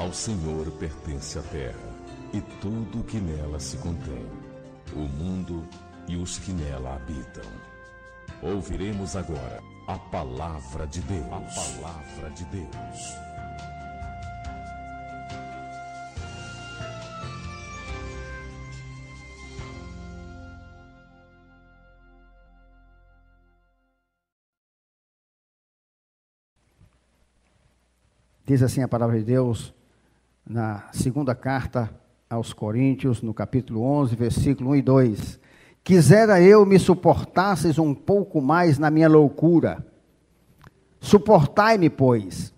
Ao Senhor pertence a terra e tudo o que nela se contém, o mundo e os que nela habitam. Ouviremos agora a palavra de Deus. A palavra de Deus. Diz assim a palavra de Deus na segunda carta aos Coríntios, no capítulo 11, versículo 1 e 2. Quisera eu me suportasseis um pouco mais na minha loucura. Suportai-me, pois,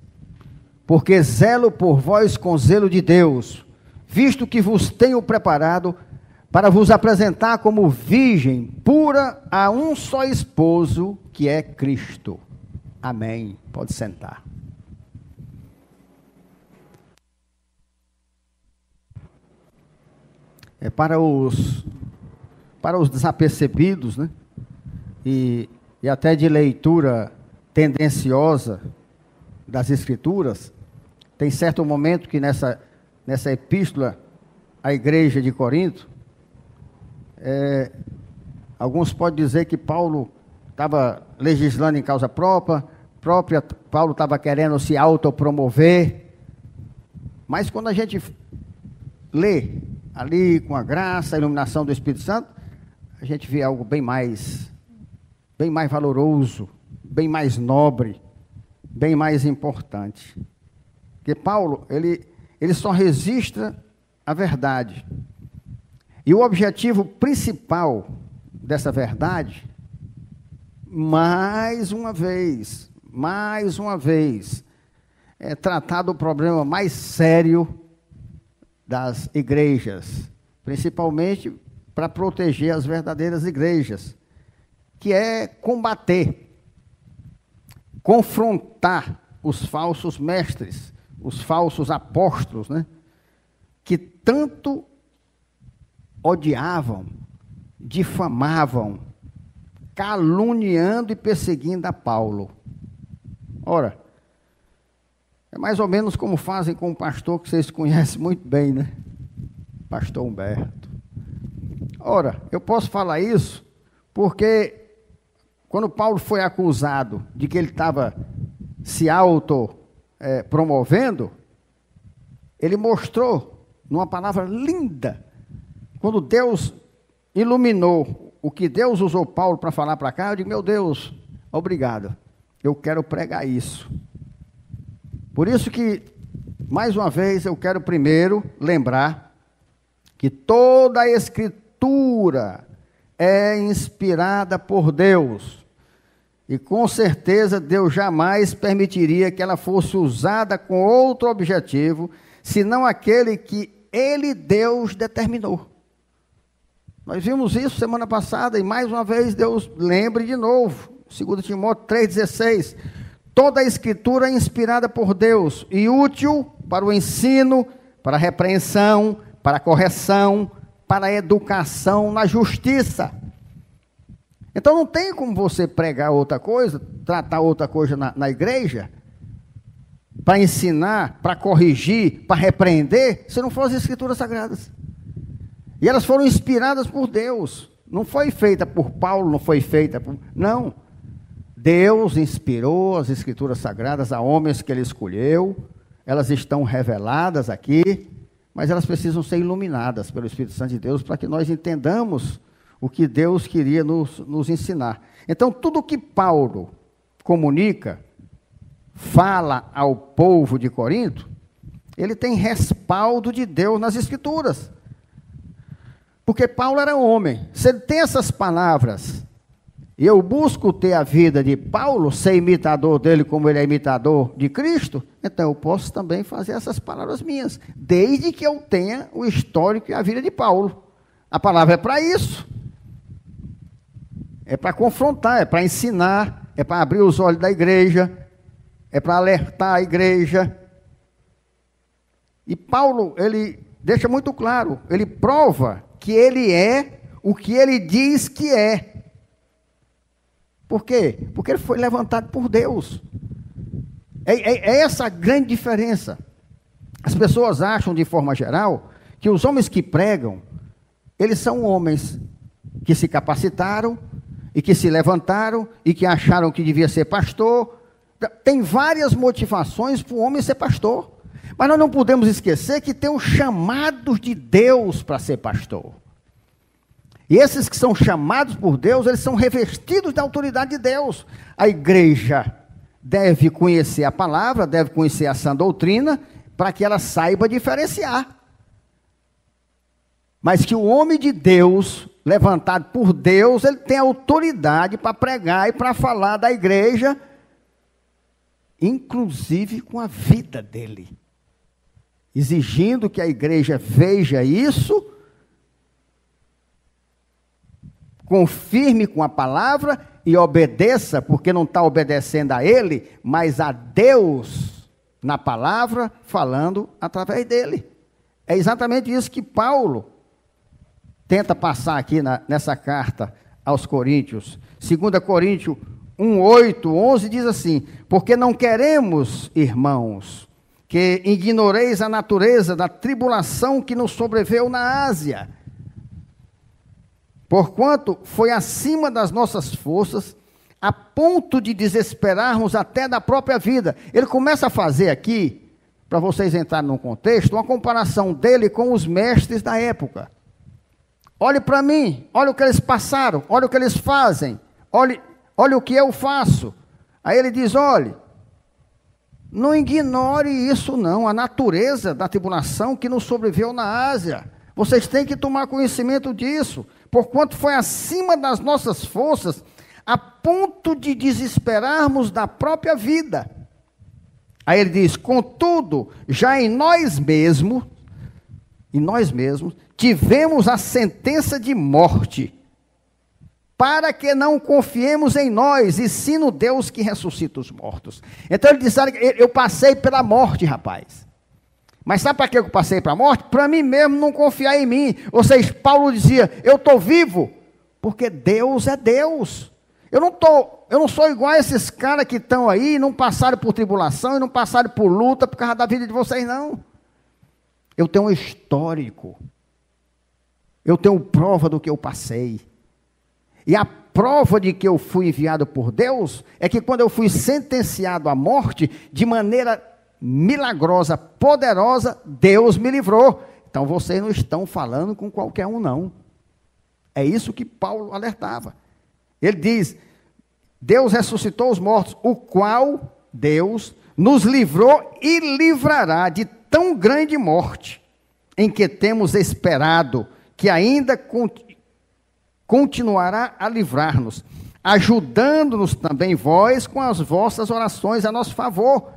porque zelo por vós com zelo de Deus, visto que vos tenho preparado para vos apresentar como virgem pura a um só esposo, que é Cristo. Amém. Pode sentar. Para os desapercebidos, né? E até de leitura tendenciosa das Escrituras, tem certo momento que nessa epístola à igreja de Corinto, alguns podem dizer que Paulo estava legislando em causa própria, Paulo estava querendo se autopromover, mas quando a gente lê ali com a graça, a iluminação do Espírito Santo, a gente vê algo bem mais valoroso, bem mais nobre, bem mais importante. Porque Paulo, ele só registra a verdade. E o objetivo principal dessa verdade, mais uma vez, é tratar do problema mais sério das igrejas, principalmente para proteger as verdadeiras igrejas, que é combater, confrontar os falsos mestres, os falsos apóstolos, né, que tanto odiavam, difamavam, caluniando e perseguindo a Paulo. Ora, é mais ou menos como fazem com um pastor que vocês conhecem muito bem, né? Pastor Humberto. Ora, eu posso falar isso porque quando Paulo foi acusado de que ele estava se promovendo, ele mostrou numa palavra linda, quando Deus iluminou o que Deus usou Paulo para falar para cá, eu digo, meu Deus, obrigado, eu quero pregar isso. Por isso que, mais uma vez, eu quero primeiro lembrar que toda a Escritura é inspirada por Deus. E com certeza Deus jamais permitiria que ela fosse usada com outro objetivo, senão aquele que Ele, Deus, determinou. Nós vimos isso semana passada e mais uma vez Deus lembre de novo. 2 Timóteo 3,16. Toda a Escritura é inspirada por Deus e útil para o ensino, para a repreensão, para a correção, para a educação na justiça. Então não tem como você pregar outra coisa, tratar outra coisa na igreja, para ensinar, para corrigir, para repreender, se não for as Escrituras Sagradas. E elas foram inspiradas por Deus. Não foi feita por Paulo, não foi feita por... Não. Deus inspirou as Escrituras Sagradas a homens que Ele escolheu, elas estão reveladas aqui, mas elas precisam ser iluminadas pelo Espírito Santo de Deus para que nós entendamos o que Deus queria nos ensinar. Então, tudo que Paulo comunica, fala ao povo de Corinto, ele tem respaldo de Deus nas Escrituras. Porque Paulo era homem. Se ele tem essas palavras... E eu busco ter a vida de Paulo, ser imitador dele como ele é imitador de Cristo, então eu posso também fazer essas palavras minhas, desde que eu tenha o histórico e a vida de Paulo. A palavra é para isso. É para confrontar, é para ensinar, é para abrir os olhos da igreja, é para alertar a igreja. E Paulo, ele deixa muito claro, ele prova que ele é o que ele diz que é. Por quê? Porque ele foi levantado por Deus. É essa a grande diferença. As pessoas acham, de forma geral, que os homens que pregam, eles são homens que se capacitaram e que se levantaram e que acharam que devia ser pastor. Tem várias motivações para o homem ser pastor. Mas nós não podemos esquecer que tem os chamados de Deus para ser pastor. E esses que são chamados por Deus, eles são revestidos da autoridade de Deus. A igreja deve conhecer a palavra, deve conhecer a sã doutrina, para que ela saiba diferenciar. Mas que o homem de Deus, levantado por Deus, ele tem autoridade para pregar e para falar da igreja, inclusive com a vida dele. Exigindo que a igreja veja isso, confirme com a palavra e obedeça, porque não está obedecendo a ele, mas a Deus na palavra, falando através dele. É exatamente isso que Paulo tenta passar aqui nessa carta aos Coríntios. 2 Coríntios 1, 8, 11 diz assim: porque não queremos, irmãos, que ignoreis a natureza da tribulação que nos sobreveio na Ásia, porquanto foi acima das nossas forças, a ponto de desesperarmos até da própria vida. Ele começa a fazer aqui, para vocês entrarem no contexto, uma comparação dele com os mestres da época. Olhe para mim, olha o que eles passaram, olha o que eles fazem, olhe o que eu faço. Aí ele diz, olhe, não ignore isso não, a natureza da tribulação que nos sobreveio na Ásia. Vocês têm que tomar conhecimento disso, porquanto foi acima das nossas forças, a ponto de desesperarmos da própria vida. Aí ele diz, contudo, já em nós mesmos, tivemos a sentença de morte, para que não confiemos em nós, e sim no Deus que ressuscita os mortos. Então ele diz, eu passei pela morte, rapaz. Mas sabe para que eu passei para a morte? Para mim mesmo não confiar em mim. Ou seja, Paulo dizia, eu estou vivo, porque Deus é Deus. Eu não sou igual a esses caras que estão aí, não passaram por tribulação, e não passaram por luta por causa da vida de vocês, não. Eu tenho um histórico. Eu tenho prova do que eu passei. E a prova de que eu fui enviado por Deus, é que quando eu fui sentenciado à morte, de maneira milagrosa, poderosa, Deus me livrou. Então vocês não estão falando com qualquer um, não. É isso que Paulo alertava. Ele diz, Deus ressuscitou os mortos, o qual Deus nos livrou e livrará de tão grande morte, em que temos esperado, que ainda continuará a livrar-nos, ajudando-nos também vós com as vossas orações a nosso favor.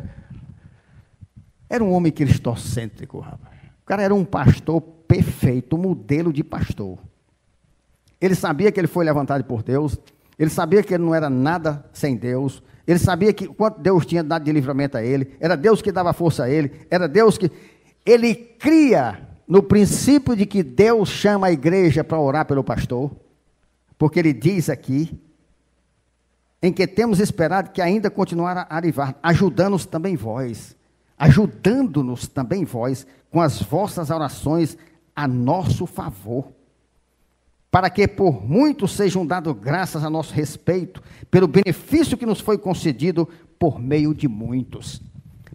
Era um homem cristocêntrico, rapaz. O cara era um pastor perfeito, um modelo de pastor. Ele sabia que ele foi levantado por Deus, ele sabia que ele não era nada sem Deus, ele sabia que quanto Deus tinha dado de livramento a ele, era Deus que dava força a ele, era Deus que... Ele cria no princípio de que Deus chama a igreja para orar pelo pastor, porque ele diz aqui, em que temos esperado que ainda continuará a livrar, ajudando-nos também vós, com as vossas orações a nosso favor, para que por muitos sejam dadas graças a nosso respeito, pelo benefício que nos foi concedido por meio de muitos.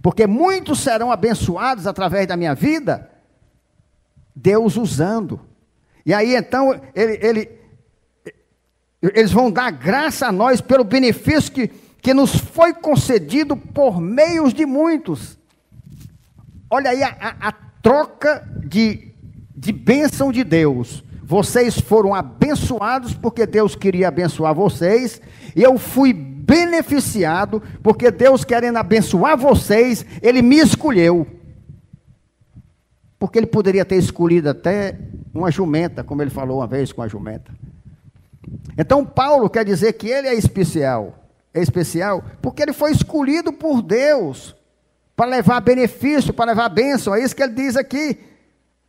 Porque muitos serão abençoados através da minha vida, Deus usando. E aí então, eles vão dar graça a nós pelo benefício que nos foi concedido por meio de muitos. Olha aí a troca de bênção de Deus. Vocês foram abençoados porque Deus queria abençoar vocês, e eu fui beneficiado porque Deus, querendo abençoar vocês, Ele me escolheu. Porque Ele poderia ter escolhido até uma jumenta, como Ele falou uma vez com a jumenta. Então Paulo quer dizer que ele é especial porque ele foi escolhido por Deus para levar benefício, para levar bênção. É isso que ele diz aqui.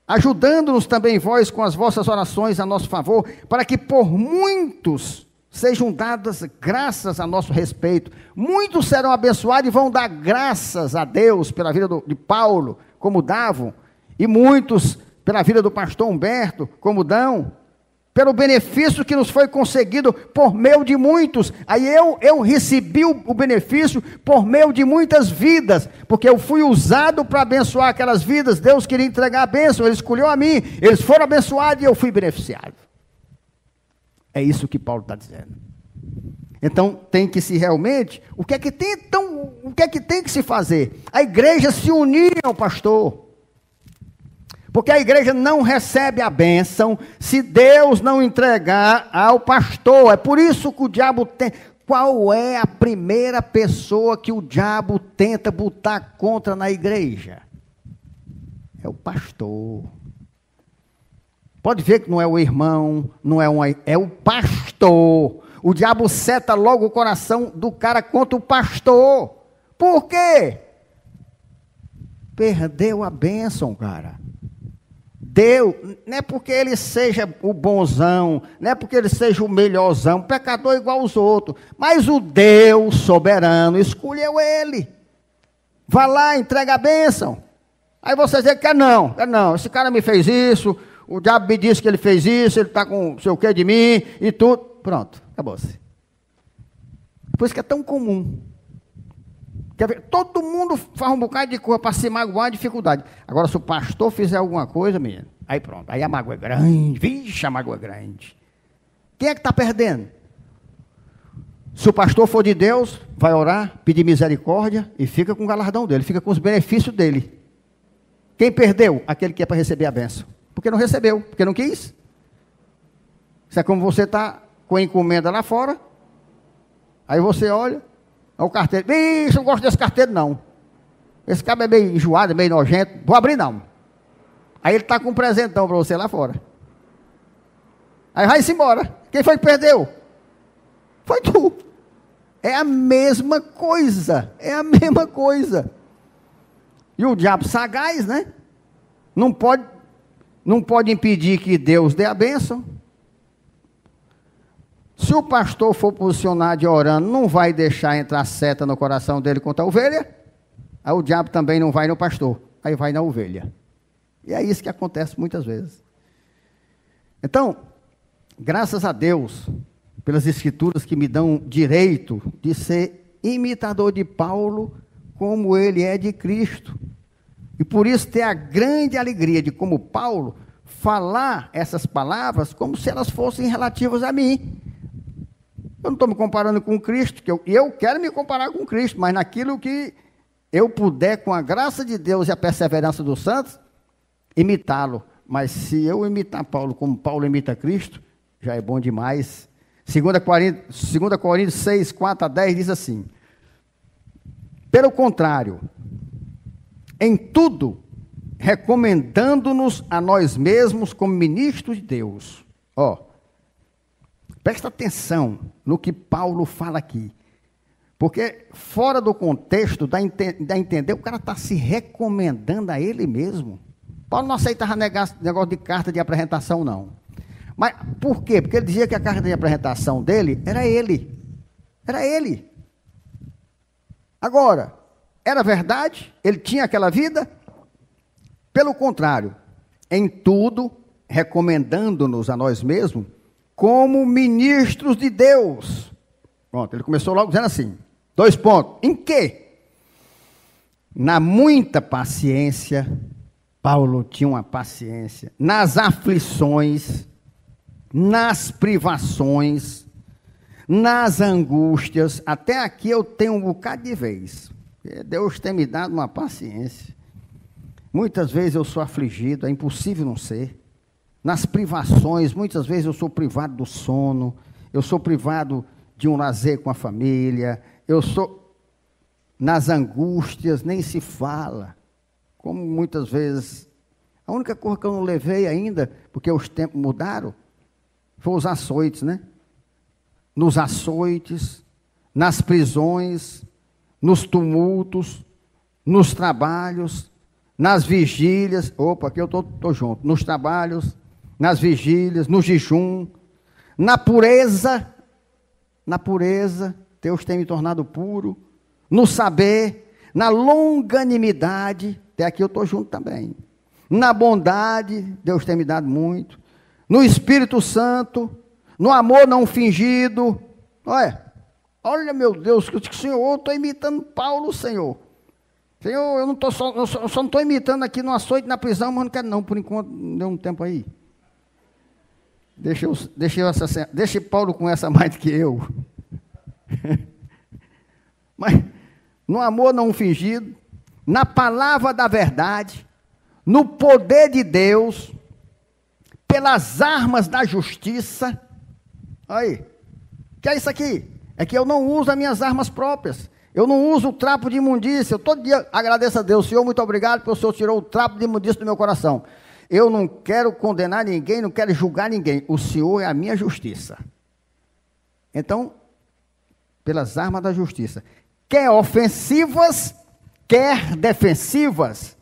Ajudando-nos também vós com as vossas orações a nosso favor, para que por muitos sejam dadas graças a nosso respeito. Muitos serão abençoados e vão dar graças a Deus pela vida de Paulo, como davam, e muitos pela vida do pastor Humberto, como dão, pelo benefício que nos foi conseguido por meio de muitos. Aí eu recebi o benefício por meio de muitas vidas, porque eu fui usado para abençoar aquelas vidas. Deus queria entregar a bênção, Ele escolheu a mim, eles foram abençoados e eu fui beneficiado. É isso que Paulo está dizendo. Então tem que se realmente, o que é que tem que se fazer? A igreja se unir ao pastor. Porque a igreja não recebe a bênção se Deus não entregar ao pastor. É por isso que o diabo tem... Qual é a primeira pessoa que o diabo tenta botar contra na igreja? É o pastor. Pode ver que não é o irmão, é o pastor. O diabo seta logo o coração do cara contra o pastor. Por quê? Perdeu a bênção, cara. Deus, não é porque ele seja o bonzão, não é porque ele seja o melhorzão, pecador igual aos outros, mas o Deus soberano escolheu ele. Vá lá, entrega a bênção. Aí você diz que não, esse cara me fez isso, o diabo me disse que ele fez isso, ele está com não sei o que de mim e tudo. Pronto, acabou-se. Por isso que é tão comum. Quer ver? Todo mundo faz um bocado de coisa para se magoar, dificuldade. Agora, se o pastor fizer alguma coisa, menino, aí pronto, aí a mágoa é grande, vixe, a mágoa é grande. Quem é que está perdendo? Se o pastor for de Deus, vai orar, pedir misericórdia e fica com o galardão dele, fica com os benefícios dele. Quem perdeu? Aquele que é para receber a bênção. Porque não recebeu, porque não quis. Isso é como você está com a encomenda lá fora, aí você olha, o carteiro, bicho, eu não gosto desse carteiro não. Esse cara é meio enjoado, meio nojento, vou abrir não. Aí ele está com um presentão para você lá fora. Aí vai-se embora. Quem foi que perdeu? Foi tu. É a mesma coisa, é a mesma coisa. E o diabo sagaz, né? Não pode impedir que Deus dê a bênção. Se o pastor for posicionado e orando, não vai deixar entrar seta no coração dele contra a ovelha, aí o diabo também não vai no pastor, aí vai na ovelha. E é isso que acontece muitas vezes. Então, graças a Deus, pelas escrituras que me dão direito de ser imitador de Paulo, como ele é de Cristo. E por isso ter a grande alegria de, como Paulo, falar essas palavras como se elas fossem relativas a mim. Eu não estou me comparando com Cristo, eu quero me comparar com Cristo, mas naquilo que eu puder, com a graça de Deus e a perseverança dos santos, imitá-lo. Mas se eu imitar Paulo como Paulo imita Cristo, já é bom demais. 2 Coríntios 6, 4 a 10 diz assim: pelo contrário, em tudo, recomendando-nos a nós mesmos como ministros de Deus. Presta atenção no que Paulo fala aqui. Porque fora do contexto, dá a entender, o cara está se recomendando a ele mesmo. Paulo não aceitava negócio de carta de apresentação, não. Mas por quê? Porque ele dizia que a carta de apresentação dele era ele. Era ele. Agora, era verdade? Ele tinha aquela vida? Pelo contrário, em tudo, recomendando-nos a nós mesmos, como ministros de Deus. Pronto, ele começou logo dizendo assim, 2 pontos. Em quê? Na muita paciência, Paulo tinha uma paciência, nas aflições, nas privações, nas angústias. Até aqui eu tenho um bocado de vez. Deus tem me dado uma paciência. Muitas vezes eu sou afligido, é impossível não ser. Nas privações, muitas vezes eu sou privado do sono, eu sou privado de um lazer com a família, eu sou nas angústias, nem se fala. Como muitas vezes, a única coisa que eu não levei ainda, porque os tempos mudaram, foi os açoites, né? Nos açoites, nas prisões, nos tumultos, nos trabalhos, nas vigílias, aqui eu estou junto, nos trabalhos, nas vigílias, no jejum, na pureza, Deus tem me tornado puro, no saber, na longanimidade, Até aqui eu estou junto também. Na bondade, Deus tem me dado muito. No Espírito Santo, no amor não fingido. Olha meu Deus, que o Senhor, eu estou imitando Paulo, Senhor. Senhor, eu só não estou imitando aqui no açoite, na prisão, mas não quero não, por enquanto, não deu um tempo aí. Deixa Paulo com essa mais do que eu. Mas no amor não fingido, na palavra da verdade, no poder de Deus, pelas armas da justiça. Aí, que é isso aqui? É que eu não uso as minhas armas próprias. Eu não uso o trapo de imundícia. Eu todo dia agradeço a Deus. Senhor, muito obrigado, porque o Senhor tirou o trapo de imundícia do meu coração. Eu não quero condenar ninguém, não quero julgar ninguém. O Senhor é a minha justiça. Então, pelas armas da justiça, quer ofensivas, quer defensivas.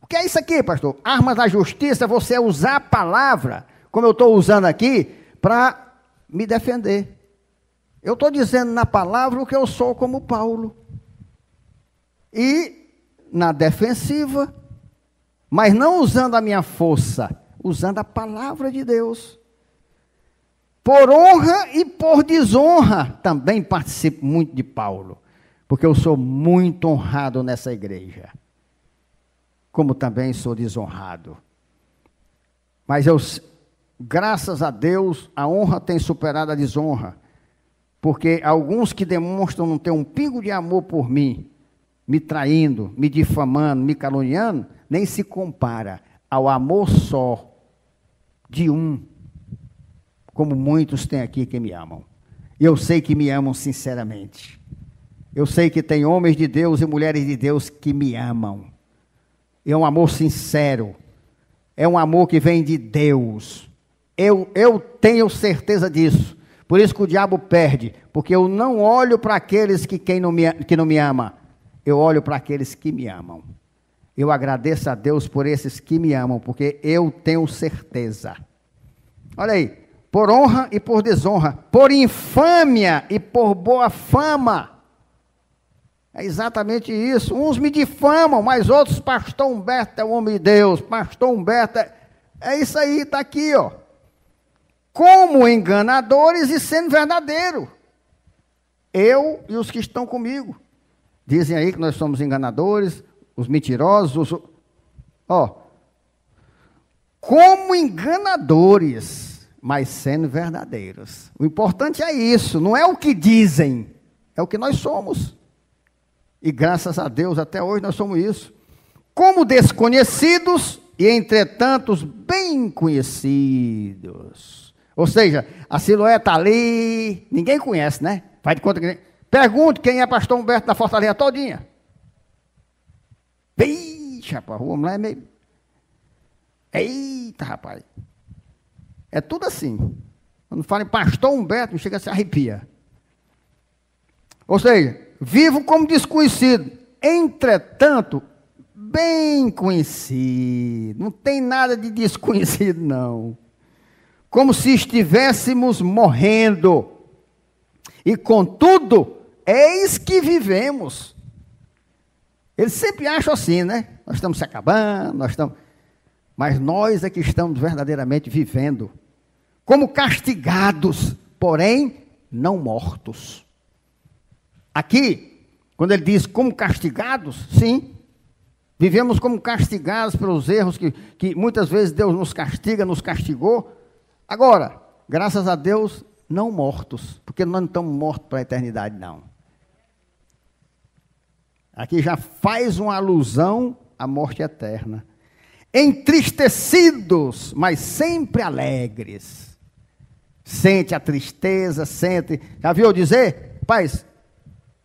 O que é isso aqui, pastor? Armas da justiça é você usar a palavra, como eu estou usando aqui, para me defender. Eu estou dizendo na palavra o que eu sou como Paulo. E na defensiva, mas não usando a minha força, usando a palavra de Deus. Por honra e por desonra, também participo muito de Paulo, porque eu sou muito honrado nessa igreja, como também sou desonrado. Mas graças a Deus, a honra tem superado a desonra, porque alguns que demonstram não ter um pingo de amor por mim, me traindo, me difamando, me caluniando, nem se compara ao amor só de um, como muitos têm aqui que me amam. E eu sei que me amam sinceramente. Eu sei que tem homens de Deus e mulheres de Deus que me amam. É um amor sincero. É um amor que vem de Deus. Eu tenho certeza disso. Por isso que o diabo perde. Porque eu não olho para aqueles que não me ama. Eu olho para aqueles que me amam. Eu agradeço a Deus por esses que me amam, porque eu tenho certeza. Olha aí, por honra e por desonra, por infâmia e por boa fama. É exatamente isso. Uns me difamam, mas outros, pastor Humberto é o homem de Deus, pastor Humberto é isso aí, está aqui, ó. Como enganadores e sendo verdadeiro. Eu e os que estão comigo. Dizem aí que nós somos enganadores, os mentirosos, como enganadores, mas sendo verdadeiros. O importante é isso, não é o que dizem, é o que nós somos. E graças a Deus, até hoje nós somos isso. Como desconhecidos e, entretanto, bem conhecidos. Ou seja, a silhueta está ali, ninguém conhece, né? Faz de conta que... Pergunte quem é pastor Humberto da Fortaleza todinha. Vixe, rapaz, o homem lá é meio... Eita, rapaz. É tudo assim. Quando fala em pastor Humberto, me chega a se arrepia. Ou seja, vivo como desconhecido. Entretanto, bem conhecido. Não tem nada de desconhecido, não. Como se estivéssemos morrendo. E contudo, eis que vivemos. Eles sempre acham assim, né? Nós estamos se acabando, mas nós é que estamos verdadeiramente vivendo. Como castigados, porém não mortos. Aqui, quando ele diz como castigados, sim, vivemos como castigados pelos erros que muitas vezes Deus nos castiga, nos castigou. Agora, graças a Deus, não mortos, porque nós não estamos mortos para a eternidade, não. Aqui já faz uma alusão à morte eterna. Entristecidos, mas sempre alegres. Sente a tristeza, sente... Já viu dizer? Paz,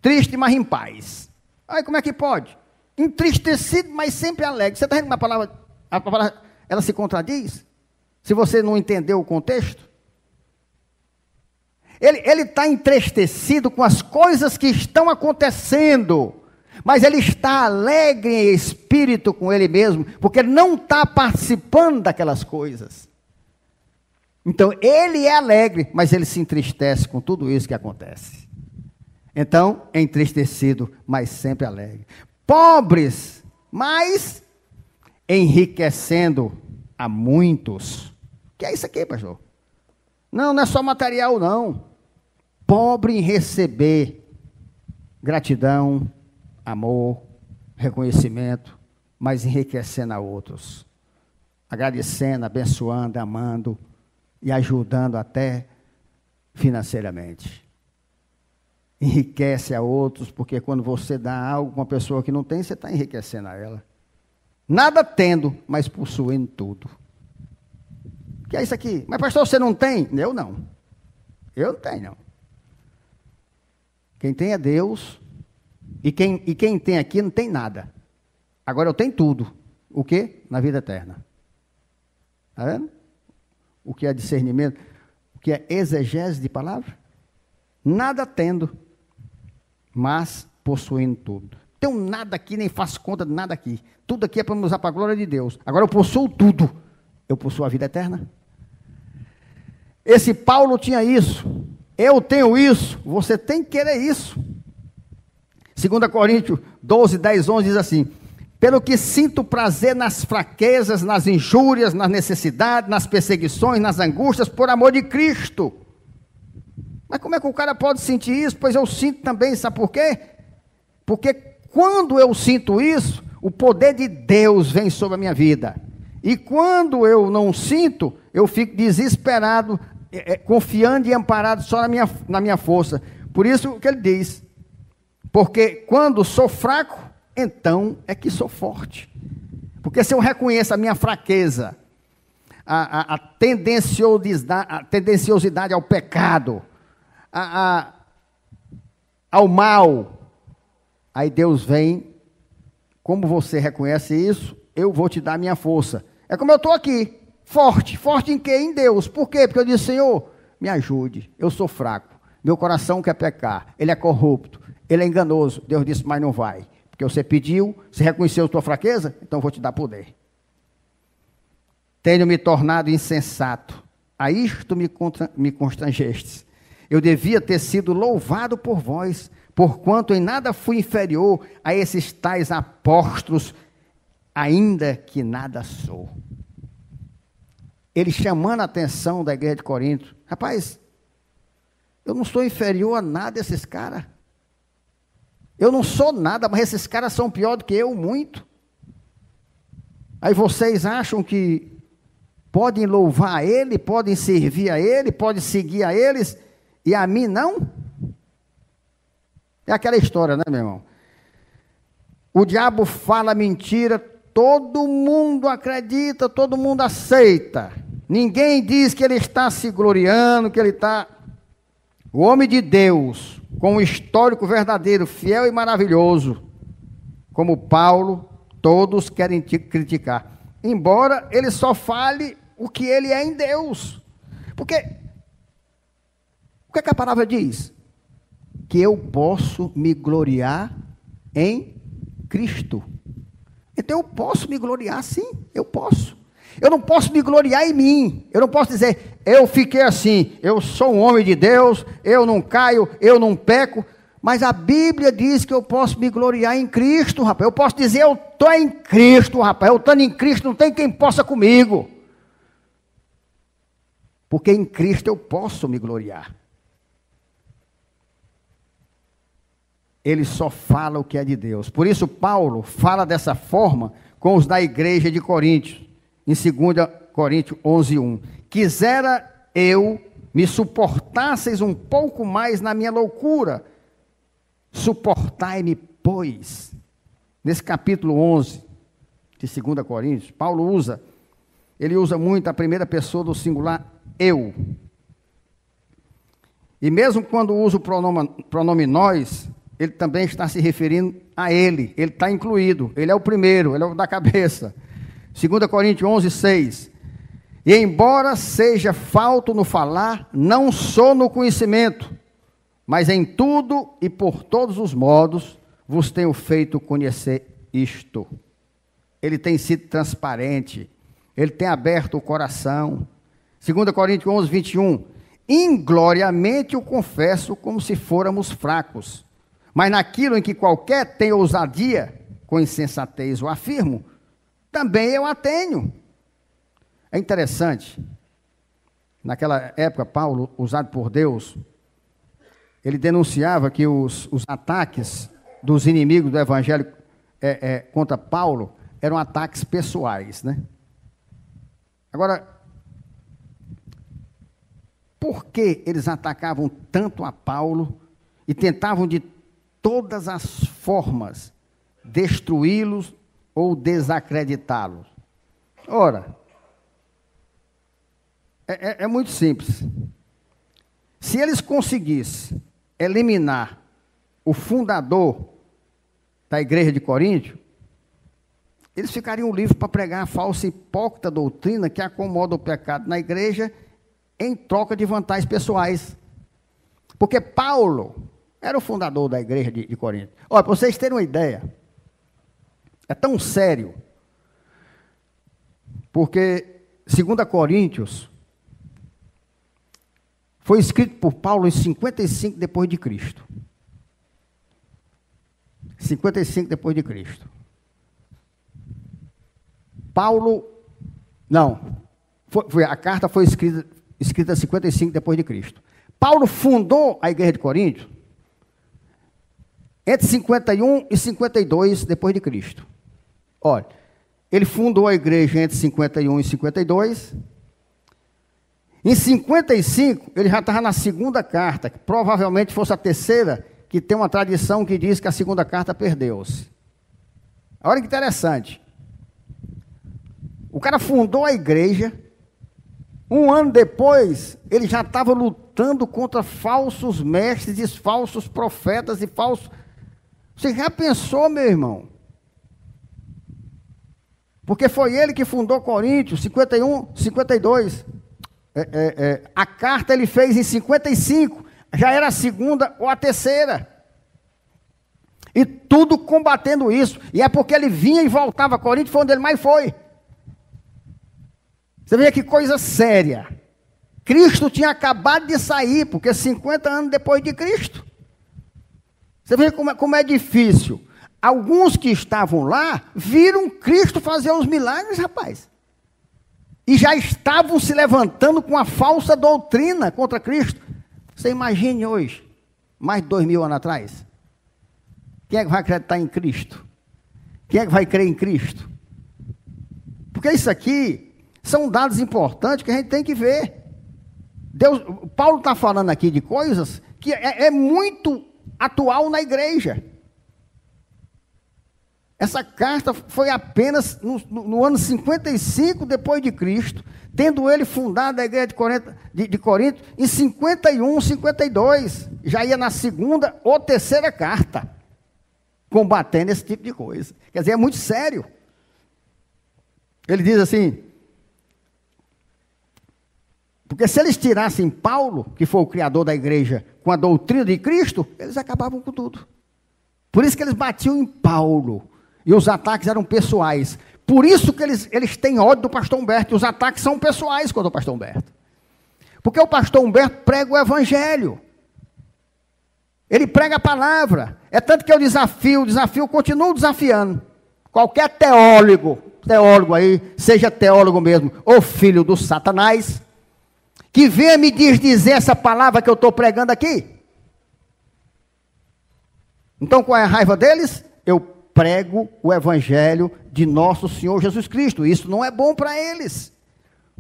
triste, mas em paz. Aí como é que pode? Entristecido, mas sempre alegre. Você está vendo que a palavra ela se contradiz? Se você não entendeu o contexto? Ele está entristecido com as coisas que estão acontecendo, mas ele está alegre em espírito com ele mesmo, porque ele não está participando daquelas coisas. Então, ele é alegre, mas ele se entristece com tudo isso que acontece. Então, é entristecido, mas sempre alegre. Pobres, mas enriquecendo a muitos. O que é isso aqui, pastor? Não é só material, não. Pobre em receber gratidão, amor, reconhecimento, mas enriquecendo a outros. Agradecendo, abençoando, amando e ajudando até financeiramente. Enriquece a outros, porque quando você dá algo para uma pessoa que não tem, você está enriquecendo a ela. Nada tendo, mas possuindo tudo. O que é isso aqui? Mas pastor, você não tem? Eu não. Eu não tenho, não. Quem tem é Deus, e quem tem aqui não tem nada. Agora eu tenho tudo. O quê? Na vida eterna. Está vendo? O que é discernimento, o que é exegese de palavra? Nada tendo, mas possuindo tudo. Tenho nada aqui, nem faço conta de nada aqui. Tudo aqui é para me usar para a glória de Deus. Agora eu possuo tudo. Eu possuo a vida eterna. Esse Paulo tinha isso. Eu tenho isso. Você tem que querer isso. 2 Coríntios 12, 10, 11 diz assim: pelo que sinto prazer nas fraquezas, nas injúrias, nas necessidades, nas perseguições, nas angústias, por amor de Cristo. Mas como é que o cara pode sentir isso? Pois eu sinto também, sabe por quê? Porque quando eu sinto isso, o poder de Deus vem sobre a minha vida. E quando eu não sinto, eu fico desesperado, confiando e amparado só na minha força. Por isso que ele diz, porque quando sou fraco, então é que sou forte. Porque se eu reconheço a minha fraqueza, a tendenciosidade ao pecado, ao mal, aí Deus vem, como você reconhece isso, eu vou te dar a minha força. É como eu estou aqui, forte em quê? Em Deus. Por quê? Porque eu disse, Senhor, me ajude, eu sou fraco, meu coração quer pecar, ele é corrupto, ele é enganoso. Deus disse, mas não vai, porque você pediu, você reconheceu a tua fraqueza, então eu vou te dar poder. Tenho me tornado insensato, a isto me constrangestes. Eu devia ter sido louvado por vós, porquanto em nada fui inferior a esses tais apóstolos, ainda que nada sou. Ele chamando a atenção da igreja de Corinto. Rapaz, eu não sou inferior a nada desses caras. Eu não sou nada, mas esses caras são pior do que eu, muito. Aí vocês acham que podem louvar a ele, podem servir a ele, podem seguir a eles, e a mim não? É aquela história, né, meu irmão? O diabo fala mentira, todo mundo acredita, todo mundo aceita. Ninguém diz que ele está se gloriando, que ele está... O homem de Deus, com um histórico verdadeiro, fiel e maravilhoso, como Paulo, todos querem te criticar. Embora ele só fale o que ele é em Deus. Porque, o que é que a palavra diz? Que eu posso me gloriar em Cristo. Então eu posso me gloriar, sim, eu posso. Eu não posso me gloriar em mim. Eu não posso dizer, eu fiquei assim, eu sou um homem de Deus, eu não caio, eu não peco. Mas a Bíblia diz que eu posso me gloriar em Cristo, rapaz. Eu posso dizer, eu estou em Cristo, rapaz. Eu estando em Cristo, não tem quem possa comigo. Porque em Cristo eu posso me gloriar. Ele só fala o que é de Deus. Por isso Paulo fala dessa forma com os da igreja de Coríntios. Em 2 Coríntios 11:1. Quisera eu me suportasseis um pouco mais na minha loucura. Suportai-me, pois. Nesse capítulo 11 de 2 Coríntios, Paulo usa muito a primeira pessoa do singular eu. E mesmo quando usa o pronome nós, ele também está se referindo a ele está incluído, ele é o primeiro, ele é o da cabeça. 2 Coríntios 11:6. E embora seja falto no falar, não sou no conhecimento, mas em tudo e por todos os modos vos tenho feito conhecer isto. Ele tem sido transparente, ele tem aberto o coração. 2 Coríntios 11:21. Ingloriamente o confesso como se fôramos fracos, mas naquilo em que qualquer tem ousadia, com insensatez o afirmo, também eu a tenho. É interessante, naquela época, Paulo, usado por Deus, ele denunciava que os ataques dos inimigos do evangelho contra Paulo eram ataques pessoais, né? Agora, por que eles atacavam tanto a Paulo e tentavam de todas as formas destruí-los ou desacreditá-los? Ora, é muito simples. Se eles conseguissem eliminar o fundador da igreja de Corinto, eles ficariam livres para pregar a falsa e hipócrita doutrina que acomoda o pecado na igreja em troca de vantagens pessoais. Porque Paulo era o fundador da igreja de Corinto. Olha, para vocês terem uma ideia, é tão sério, porque 2 Coríntios foi escrito por Paulo em 55 depois de Cristo. 55 depois de Cristo. Paulo, não, a carta foi escrita 55 depois de Cristo. Paulo fundou a igreja de Corinto entre 51 e 52 depois de Cristo. Olha, ele fundou a igreja entre 51 e 52. Em 55, ele já estava na segunda carta, que provavelmente fosse a terceira, que tem uma tradição que diz que a segunda carta perdeu-se. Olha que interessante. O cara fundou a igreja, um ano depois, ele já estava lutando contra falsos mestres, e falsos profetas e falsos... Você já pensou, meu irmão? Porque foi ele que fundou Coríntios, 51, 52. A carta ele fez em 55, já era a segunda ou a terceira. E tudo combatendo isso. E é porque ele vinha e voltava a Corinto, foi onde ele mais foi. Você vê que coisa séria. Cristo tinha acabado de sair, porque 50 anos depois de Cristo. Você vê como é difícil. Alguns que estavam lá viram Cristo fazer os milagres, rapaz. E já estavam se levantando com a falsa doutrina contra Cristo. Você imagine hoje, mais de 2000 anos atrás. Quem é que vai acreditar em Cristo? Quem é que vai crer em Cristo? Porque isso aqui são dados importantes que a gente tem que ver. Paulo está falando aqui de coisas que é muito atual na igreja. Essa carta foi apenas no ano 55 depois de Cristo, tendo ele fundado a igreja de Corinto em 51, 52. Já ia na segunda ou terceira carta, combatendo esse tipo de coisa. Quer dizer, é muito sério. Ele diz assim, porque se eles tirassem Paulo, que foi o criador da igreja, com a doutrina de Cristo, eles acabavam com tudo. Por isso que eles batiam em Paulo. E os ataques eram pessoais. Por isso que eles têm ódio do pastor Humberto. E os ataques são pessoais contra o pastor Humberto. Porque o pastor Humberto prega o evangelho. Ele prega a palavra. É tanto que eu desafio, continuo desafiando. Qualquer teólogo aí, seja teólogo mesmo, ou filho do Satanás, que venha me dizer essa palavra que eu estou pregando aqui. Então qual é a raiva deles? Eu prego o evangelho de nosso Senhor Jesus Cristo. Isso não é bom para eles,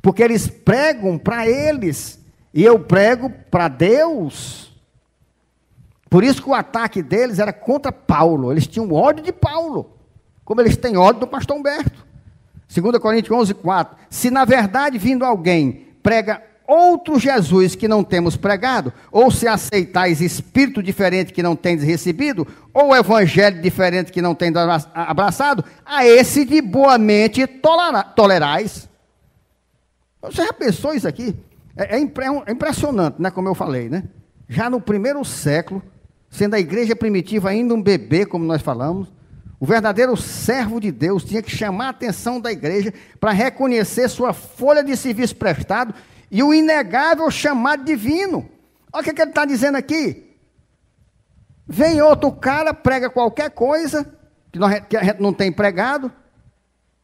porque eles pregam para eles, e eu prego para Deus. Por isso que o ataque deles era contra Paulo. Eles tinham ódio de Paulo, como eles têm ódio do pastor Humberto. 2 Coríntios 11, 4. Se na verdade vindo alguém prega outro Jesus que não temos pregado, ou se aceitais espírito diferente que não tendes recebido, ou evangelho diferente que não tendes abraçado, a esse de boa mente tolerais. Você já pensou isso aqui? É impressionante, né, como eu falei, né? Já no primeiro século, sendo a igreja primitiva ainda um bebê, como nós falamos, o verdadeiro servo de Deus tinha que chamar a atenção da igreja para reconhecer sua folha de serviço prestado e o inegável chamado divino. Olha o que ele está dizendo aqui. Vem outro cara, prega qualquer coisa, que a gente não tem pregado,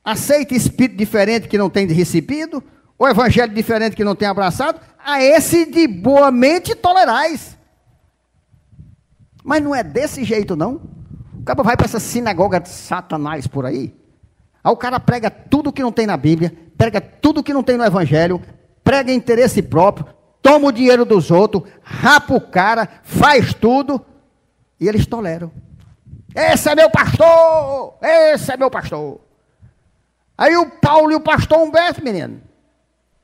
aceita espírito diferente que não tem recebido, o evangelho diferente que não tem abraçado, a esse de boa mente tolerais. Mas não é desse jeito, não. O cara vai para essa sinagoga de Satanás por aí, aí o cara prega tudo que não tem na Bíblia, prega tudo que não tem no evangelho, prega interesse próprio, toma o dinheiro dos outros, rapa o cara, faz tudo, e eles toleram. Esse é meu pastor! Esse é meu pastor! Aí o Paulo e o pastor Humberto, menino,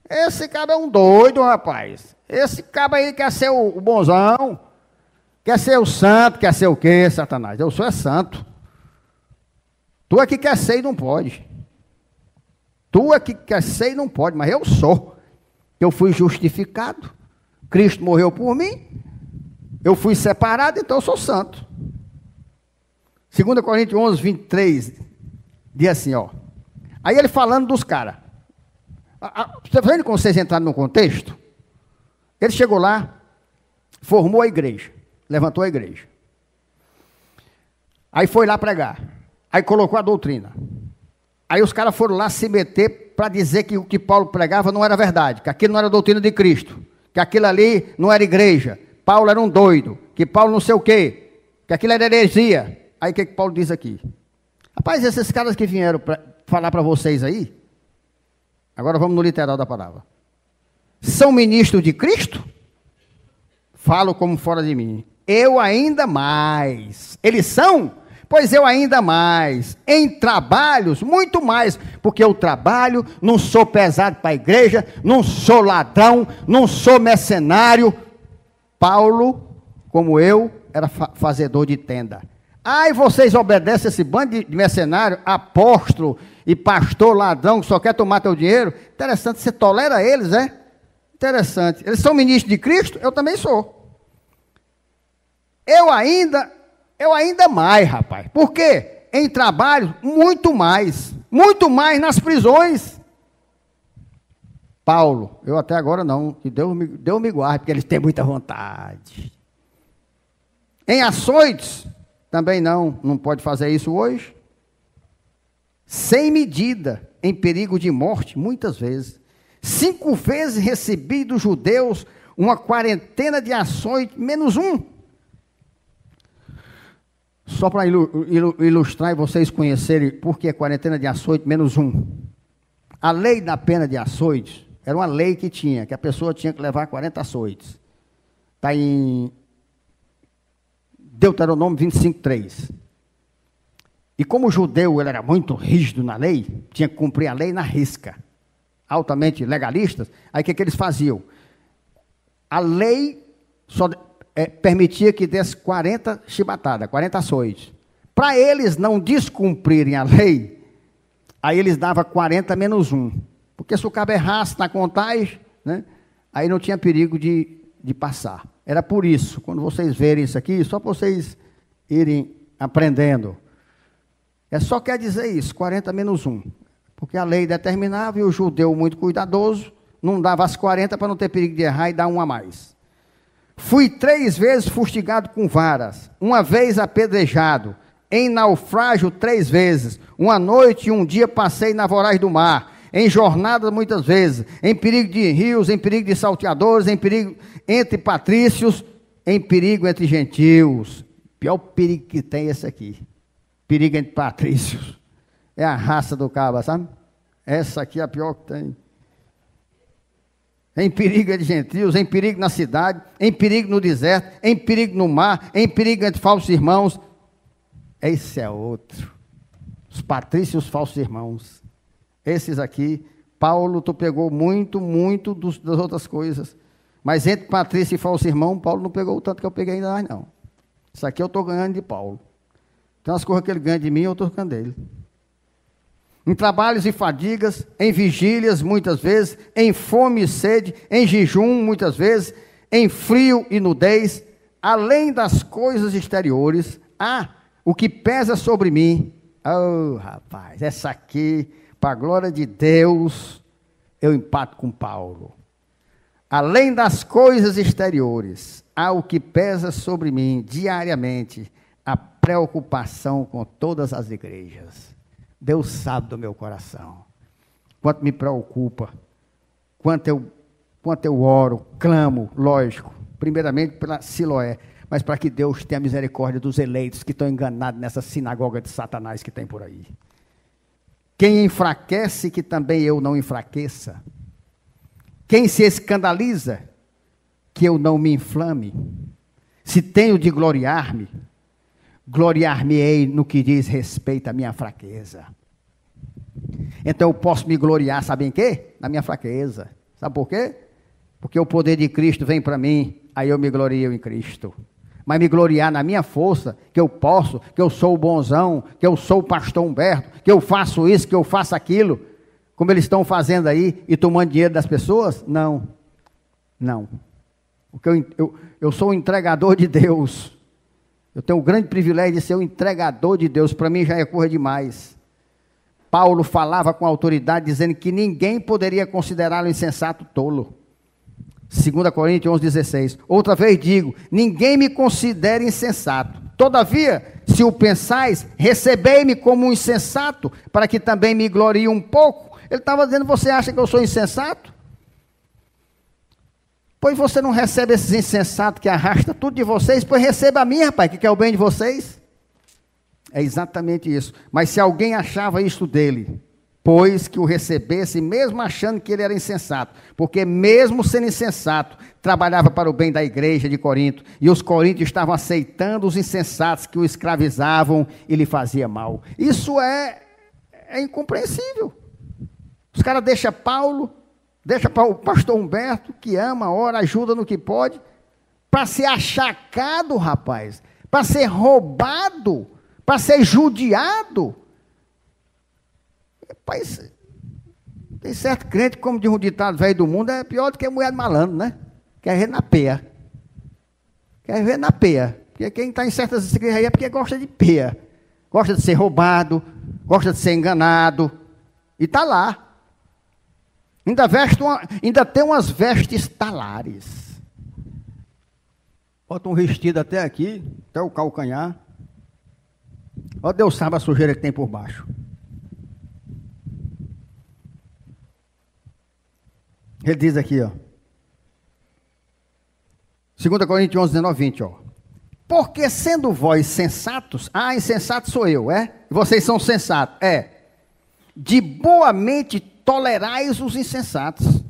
esse cara é um doido, rapaz. Esse cara aí quer ser o bonzão, quer ser o santo, quer ser o quê, Satanás? Eu sou santo. Tu é que quer ser e não pode. Tu é que quer ser e não pode, mas eu sou. Eu fui justificado, Cristo morreu por mim, eu fui separado, então eu sou santo. 2 Coríntios 11, 23, diz assim, ó. Aí ele falando dos caras. Você está vendo como vocês entraram no contexto? Ele chegou lá, formou a igreja, levantou a igreja. Aí foi lá pregar. Aí colocou a doutrina. Aí os caras foram lá se meter para dizer que o que Paulo pregava não era verdade, que aquilo não era a doutrina de Cristo, que aquilo ali não era igreja, Paulo era um doido, que Paulo não sei o quê, que aquilo era heresia. Aí o que Paulo diz aqui? Rapaz, esses caras que vieram para falar para vocês aí, agora vamos no literal da palavra, são ministros de Cristo? Falo como fora de mim. Eu ainda mais. Eles são? Pois eu ainda mais. Em trabalhos, muito mais. Porque eu trabalho, não sou pesado para a igreja, não sou ladrão, não sou mercenário. Paulo, como eu, era fazedor de tenda. Ai, vocês obedecem esse bando de mercenário, apóstolo e pastor ladrão que só quer tomar teu dinheiro? Interessante, você tolera eles, é? Interessante. Eles são ministros de Cristo? Eu também sou. Eu ainda mais, rapaz. Por quê? Em trabalho, muito mais nas prisões. Paulo, eu até agora não, que Deus me guarde, porque eles têm muita vontade. Em açoites, também não pode fazer isso hoje. Sem medida, em perigo de morte, muitas vezes. 5 vezes recebi dos judeus uma quarentena de açoites, menos um. Só para ilustrar e vocês conhecerem por que quarentena de açoite, menos um. A lei da pena de açoites era uma lei que a pessoa tinha que levar 40 açoites. Está em Deuteronômio 25:3. E como o judeu ele era muito rígido na lei, tinha que cumprir a lei na risca, altamente legalistas, aí o que eles faziam? A lei só permitia que desse 40 chibatadas, 40 açoites. Para eles não descumprirem a lei, aí eles davam 40 menos 1. Porque se o cabo errasse na contagem, né, aí não tinha perigo de passar. Era por isso, quando vocês verem isso aqui, só para vocês irem aprendendo. Só quer dizer isso, 40 menos 1. Porque a lei determinava e o judeu muito cuidadoso, não dava as 40 para não ter perigo de errar e dar um a mais. Fui 3 vezes fustigado com varas, 1 vez apedrejado, em naufrágio 3 vezes, 1 noite e 1 dia passei na voragem do mar, em jornadas muitas vezes, em perigo de rios, em perigo de salteadores, em perigo entre patrícios, em perigo entre gentios. Pior perigo que tem esse aqui, perigo entre patrícios. É a raça do caba, sabe? Essa aqui é a pior que tem. Em perigo entre gentios, em perigo na cidade, em perigo no deserto, em perigo no mar, em perigo entre falsos irmãos. Esse é outro. Os patrícios e os falsos irmãos. Esses aqui, Paulo, tu pegou muito das outras coisas. Mas entre patrício e falso irmão, Paulo não pegou o tanto que eu peguei ainda mais, não. Isso aqui eu estou ganhando de Paulo. Então as coisas que ele ganha de mim, eu estou ficando dele. Em trabalhos e fadigas, em vigílias, muitas vezes, em fome e sede, em jejum, muitas vezes, em frio e nudez, além das coisas exteriores, o que pesa sobre mim. Oh, rapaz, essa aqui, para a glória de Deus, eu empato com Paulo. Além das coisas exteriores, há o que pesa sobre mim diariamente, a preocupação com todas as igrejas. Deus sabe do meu coração. Quanto me preocupa. Quanto eu oro, clamo, lógico. Primeiramente pela Siloé. Mas para que Deus tenha misericórdia dos eleitos que estão enganados nessa sinagoga de Satanás que tem por aí. Quem enfraquece, que também eu não enfraqueça. Quem se escandaliza, que eu não me inflame. Se tenho de gloriar-me, gloriar-me-ei no que diz respeito à minha fraqueza. Então eu posso me gloriar, sabe em quê? Na minha fraqueza. Sabe por quê? Porque o poder de Cristo vem para mim, aí eu me glorio em Cristo. Mas me gloriar na minha força, que eu posso, que eu sou o bonzão, que eu sou o pastor Humberto, que eu faço isso, que eu faço aquilo, como eles estão fazendo aí e tomando dinheiro das pessoas? Não. Não. Porque eu sou o entregador de Deus. Eu tenho o grande privilégio de ser o entregador de Deus. Para mim já é coisa demais. Paulo falava com autoridade, dizendo que ninguém poderia considerá-lo insensato tolo. 2 Coríntios 11:16. Outra vez digo, ninguém me considera insensato. Todavia, se o pensais, recebei-me como um insensato, para que também me glorie um pouco. Ele estava dizendo, você acha que eu sou insensato? Pois você não recebe esses insensatos que arrasta tudo de vocês, pois receba a mim, rapaz, que quer o bem de vocês. É exatamente isso. Mas se alguém achava isto dele, pois que o recebesse, mesmo achando que ele era insensato, porque mesmo sendo insensato, trabalhava para o bem da igreja de Corinto, e os coríntios estavam aceitando os insensatos que o escravizavam e lhe fazia mal. Isso é incompreensível. Os caras deixam Paulo, deixa para o pastor Humberto, que ama, ora, ajuda no que pode, para ser achacado, rapaz, para ser roubado, para ser judiado. Rapaz, tem certo crente, como diz um ditado velho do mundo, é pior do que mulher de malandro, né? Quer ver na peia. Quer ver na peia. Porque quem está em certas igrejas aí é porque gosta de peia. Gosta de ser roubado, gosta de ser enganado. E está lá. Ainda tem umas vestes talares. Bota um vestido até aqui, até o calcanhar. Ó, Deus sabe a sujeira que tem por baixo. Ele diz aqui, ó. 2 Coríntios 11:19-20, ó. Porque sendo vós sensatos, insensato sou eu, é? E vocês são sensatos, é. De boa mente tolerais os insensatos.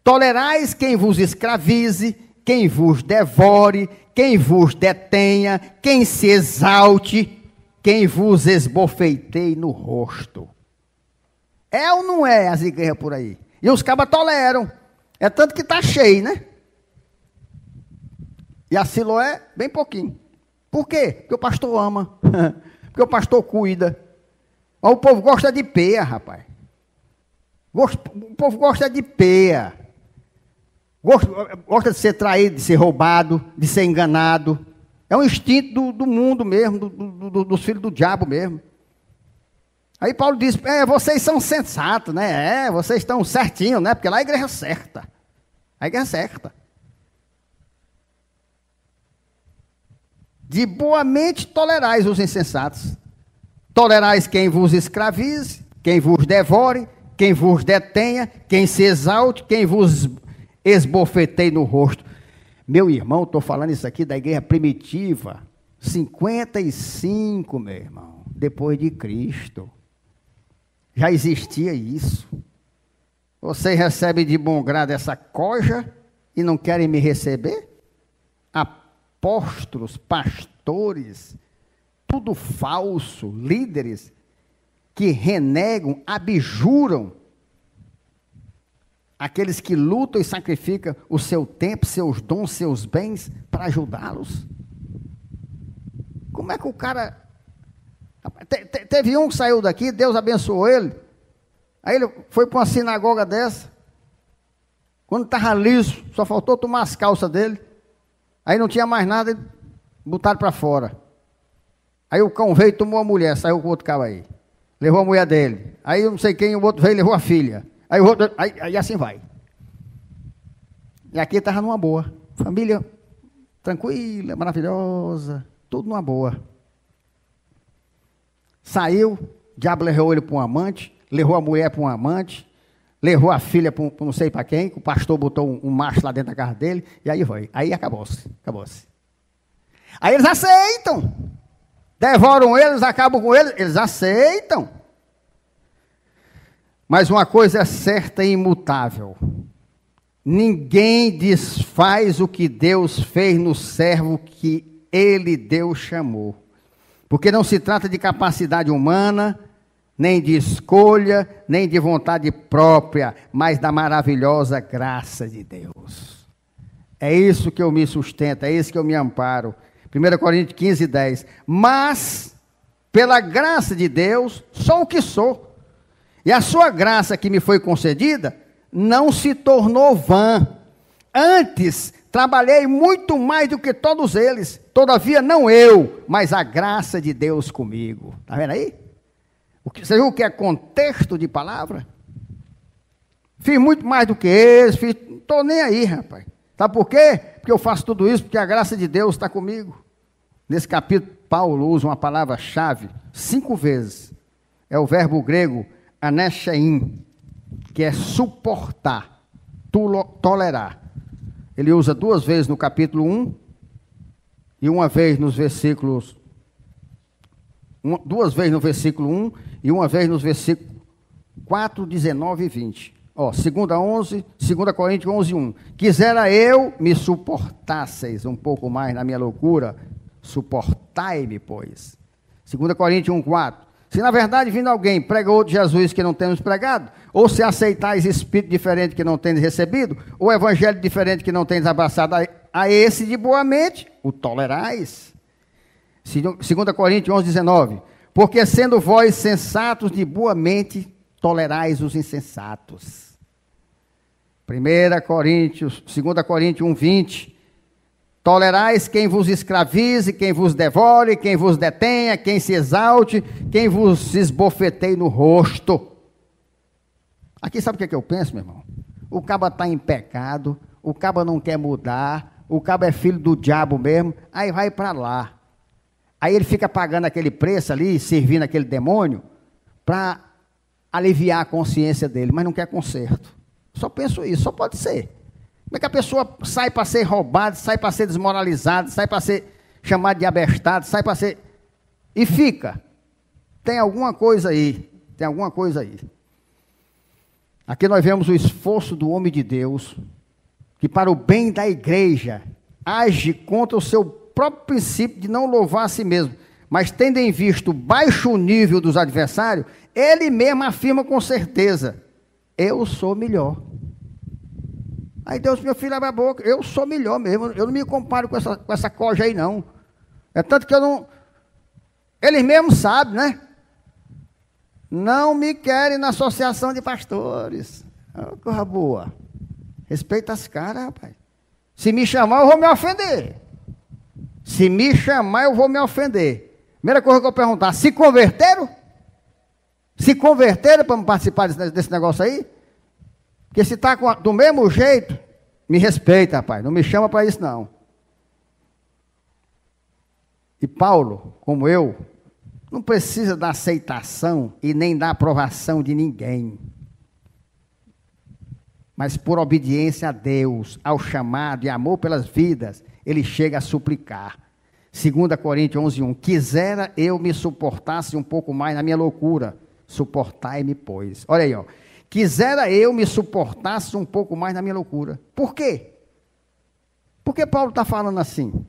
Tolerais quem vos escravize, quem vos devore, quem vos detenha, quem se exalte, quem vos esbofeiteie no rosto. É ou não é as igrejas por aí? E os cabas toleram. É tanto que está cheio, né? E a Siloé, bem pouquinho. Por quê? Porque o pastor ama. Porque o pastor cuida. Mas o povo gosta de peia, rapaz. O povo gosta de peia. Gosta de ser traído, de ser roubado, de ser enganado. É um instinto do mundo mesmo, dos filhos do diabo mesmo. Aí Paulo diz, vocês são sensatos, né? Vocês estão certinhos, né? Porque lá a igreja é certa. A igreja é certa. De boa mente tolerais os insensatos. Tolerais quem vos escravize, quem vos devore, quem vos detenha, quem se exalte, quem vos esbofeteie no rosto. Meu irmão, estou falando isso aqui da igreja primitiva, 55, meu irmão, depois de Cristo. Já existia isso. Vocês recebem de bom grado essa coja e não querem me receber? Apóstolos, pastores, tudo falso, líderes que renegam, abjuram aqueles que lutam e sacrificam o seu tempo, seus dons, seus bens para ajudá-los. Como é que o cara... Teve um que saiu daqui, Deus abençoou ele, aí ele foi para uma sinagoga dessa, quando estava liso, só faltou tomar as calças dele, aí não tinha mais nada, botaram para fora. Aí o cão veio e tomou a mulher, saiu com o outro cabo aí, levou a mulher dele, aí eu não sei quem, o outro veio e levou a filha, aí o outro, aí assim vai. E aqui estava numa boa, família tranquila, maravilhosa, tudo numa boa. Saiu, o diabo levou ele para um amante, levou a mulher para um amante, levou a filha para não sei para quem, que o pastor botou um macho lá dentro da casa dele, e aí foi. Aí acabou-se. Aí eles aceitam. Devoram eles, acabam com eles, eles aceitam. Mas uma coisa é certa e imutável. Ninguém desfaz o que Deus fez no servo que ele, Deus, chamou. Porque não se trata de capacidade humana, nem de escolha, nem de vontade própria, mas da maravilhosa graça de Deus. É isso que eu me sustento, é isso que eu me amparo. 1 Coríntios 15, 10. Mas, pela graça de Deus, sou o que sou. E a sua graça que me foi concedida não se tornou vã. Antes, trabalhei muito mais do que todos eles. Todavia, não eu, mas a graça de Deus comigo. Está vendo aí? Você viu o que é contexto de palavra? Fiz muito mais do que eles, não estou nem aí, rapaz. Sabe por quê? Porque eu faço tudo isso, porque a graça de Deus está comigo. Nesse capítulo, Paulo usa uma palavra-chave 5 vezes. É o verbo grego anechein, que é suportar, tolerar. Ele usa 2 vezes no capítulo 1 e uma vez nos versículos... 2 vezes no versículo 1 e uma vez nos versículos 4, 19 e 20. 2 Coríntios 11, 1. Quisera eu me suportasseis um pouco mais na minha loucura, suportai-me, pois. 2 Coríntios 1, 4. Se na verdade vindo alguém prega outro Jesus que não temos pregado, ou se aceitais espírito diferente que não tendes recebido, ou evangelho diferente que não tendes abraçado, a esse de boa mente, o tolerais. 2 Coríntios 11, 19. Porque sendo vós sensatos de boa mente, tolerais os insensatos. 2 Coríntios 1, 20. Tolerais quem vos escravize, quem vos devore, quem vos detenha, quem se exalte, quem vos esbofeteie no rosto. Aqui sabe o que eu penso, meu irmão? O caba está em pecado, o caba não quer mudar, o caba é filho do diabo mesmo, aí vai para lá. Aí ele fica pagando aquele preço ali, servindo aquele demônio, para aliviar a consciência dele, mas não quer conserto. Só penso isso, só pode ser. Como é que a pessoa sai para ser roubada, sai para ser desmoralizada, sai para ser chamada de abestado, sai para ser... E fica. Tem alguma coisa aí, Aqui nós vemos o esforço do homem de Deus, que para o bem da igreja, age contra o seu próprio princípio de não louvar a si mesmo, mas tendo em vista o baixo nível dos adversários, ele mesmo afirma com certeza, eu sou melhor. Aí Deus, meu filho, abre a boca, eu sou melhor mesmo, eu não me comparo com essa coja aí não. É tanto que eu não... Eles mesmos sabem, né? Não me querem na associação de pastores. Oh, coisa boa. Respeita as caras, rapaz. Se me chamar, eu vou me ofender. Se me chamar, eu vou me ofender. Primeira coisa que eu perguntar, se converteram? Se converteram para participar desse negócio aí? Porque se está do mesmo jeito, me respeita, rapaz. Não me chama para isso, não. E Paulo, como eu, não precisa da aceitação e nem da aprovação de ninguém. Mas por obediência a Deus, ao chamado e amor pelas vidas, ele chega a suplicar. 2 Coríntios 11, 1. Quisera eu me suportasse um pouco mais na minha loucura. Suportai-me, pois. Olha aí, ó. Quisera eu me suportasse um pouco mais na minha loucura. Por quê? Por que Paulo está falando assim?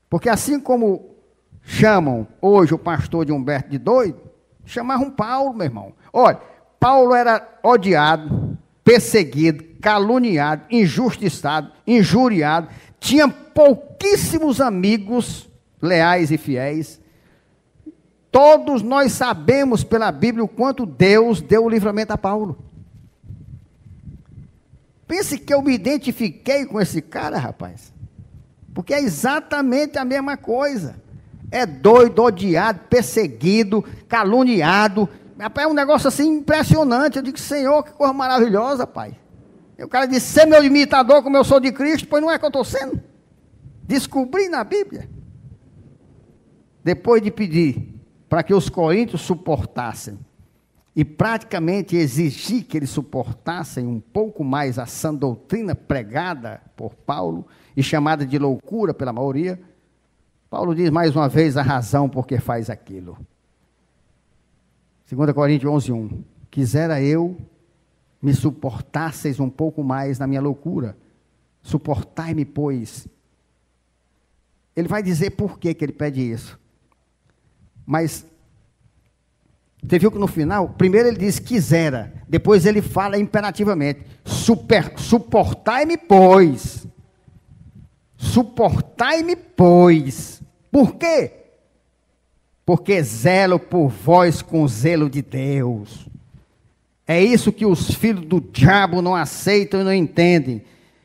Porque assim como chamam hoje o pastor de Humberto de doido, chamavam Paulo, meu irmão. Olha, Paulo era odiado, perseguido, caluniado, injustiçado, injuriado, tinha pouquíssimos amigos leais e fiéis. Todos nós sabemos pela Bíblia o quanto Deus deu o livramento a Paulo. Pense que eu me identifiquei com esse cara, rapaz. Porque é exatamente a mesma coisa. É doido, odiado, perseguido, caluniado. É um negócio assim impressionante. Eu digo, Senhor, que coisa maravilhosa, pai. E o cara disse, ser meu imitador como eu sou de Cristo, pois não é que eu estou sendo. Descobri na Bíblia. Depois de pedir para que os coríntios suportassem, e praticamente exigir que eles suportassem um pouco mais a sã doutrina pregada por Paulo e chamada de loucura pela maioria, Paulo diz mais uma vez a razão por que faz aquilo. 2 Coríntios 11:1. Quisera eu me suportasseis um pouco mais na minha loucura. Suportai-me, pois. Ele vai dizer por que ele pede isso. Mas você viu que no final, primeiro ele diz quisera, depois ele fala imperativamente, suportai-me, pois. Suportai-me, pois. Por quê? Porque zelo por vós com zelo de Deus. É isso que os filhos do diabo não aceitam e não entendem.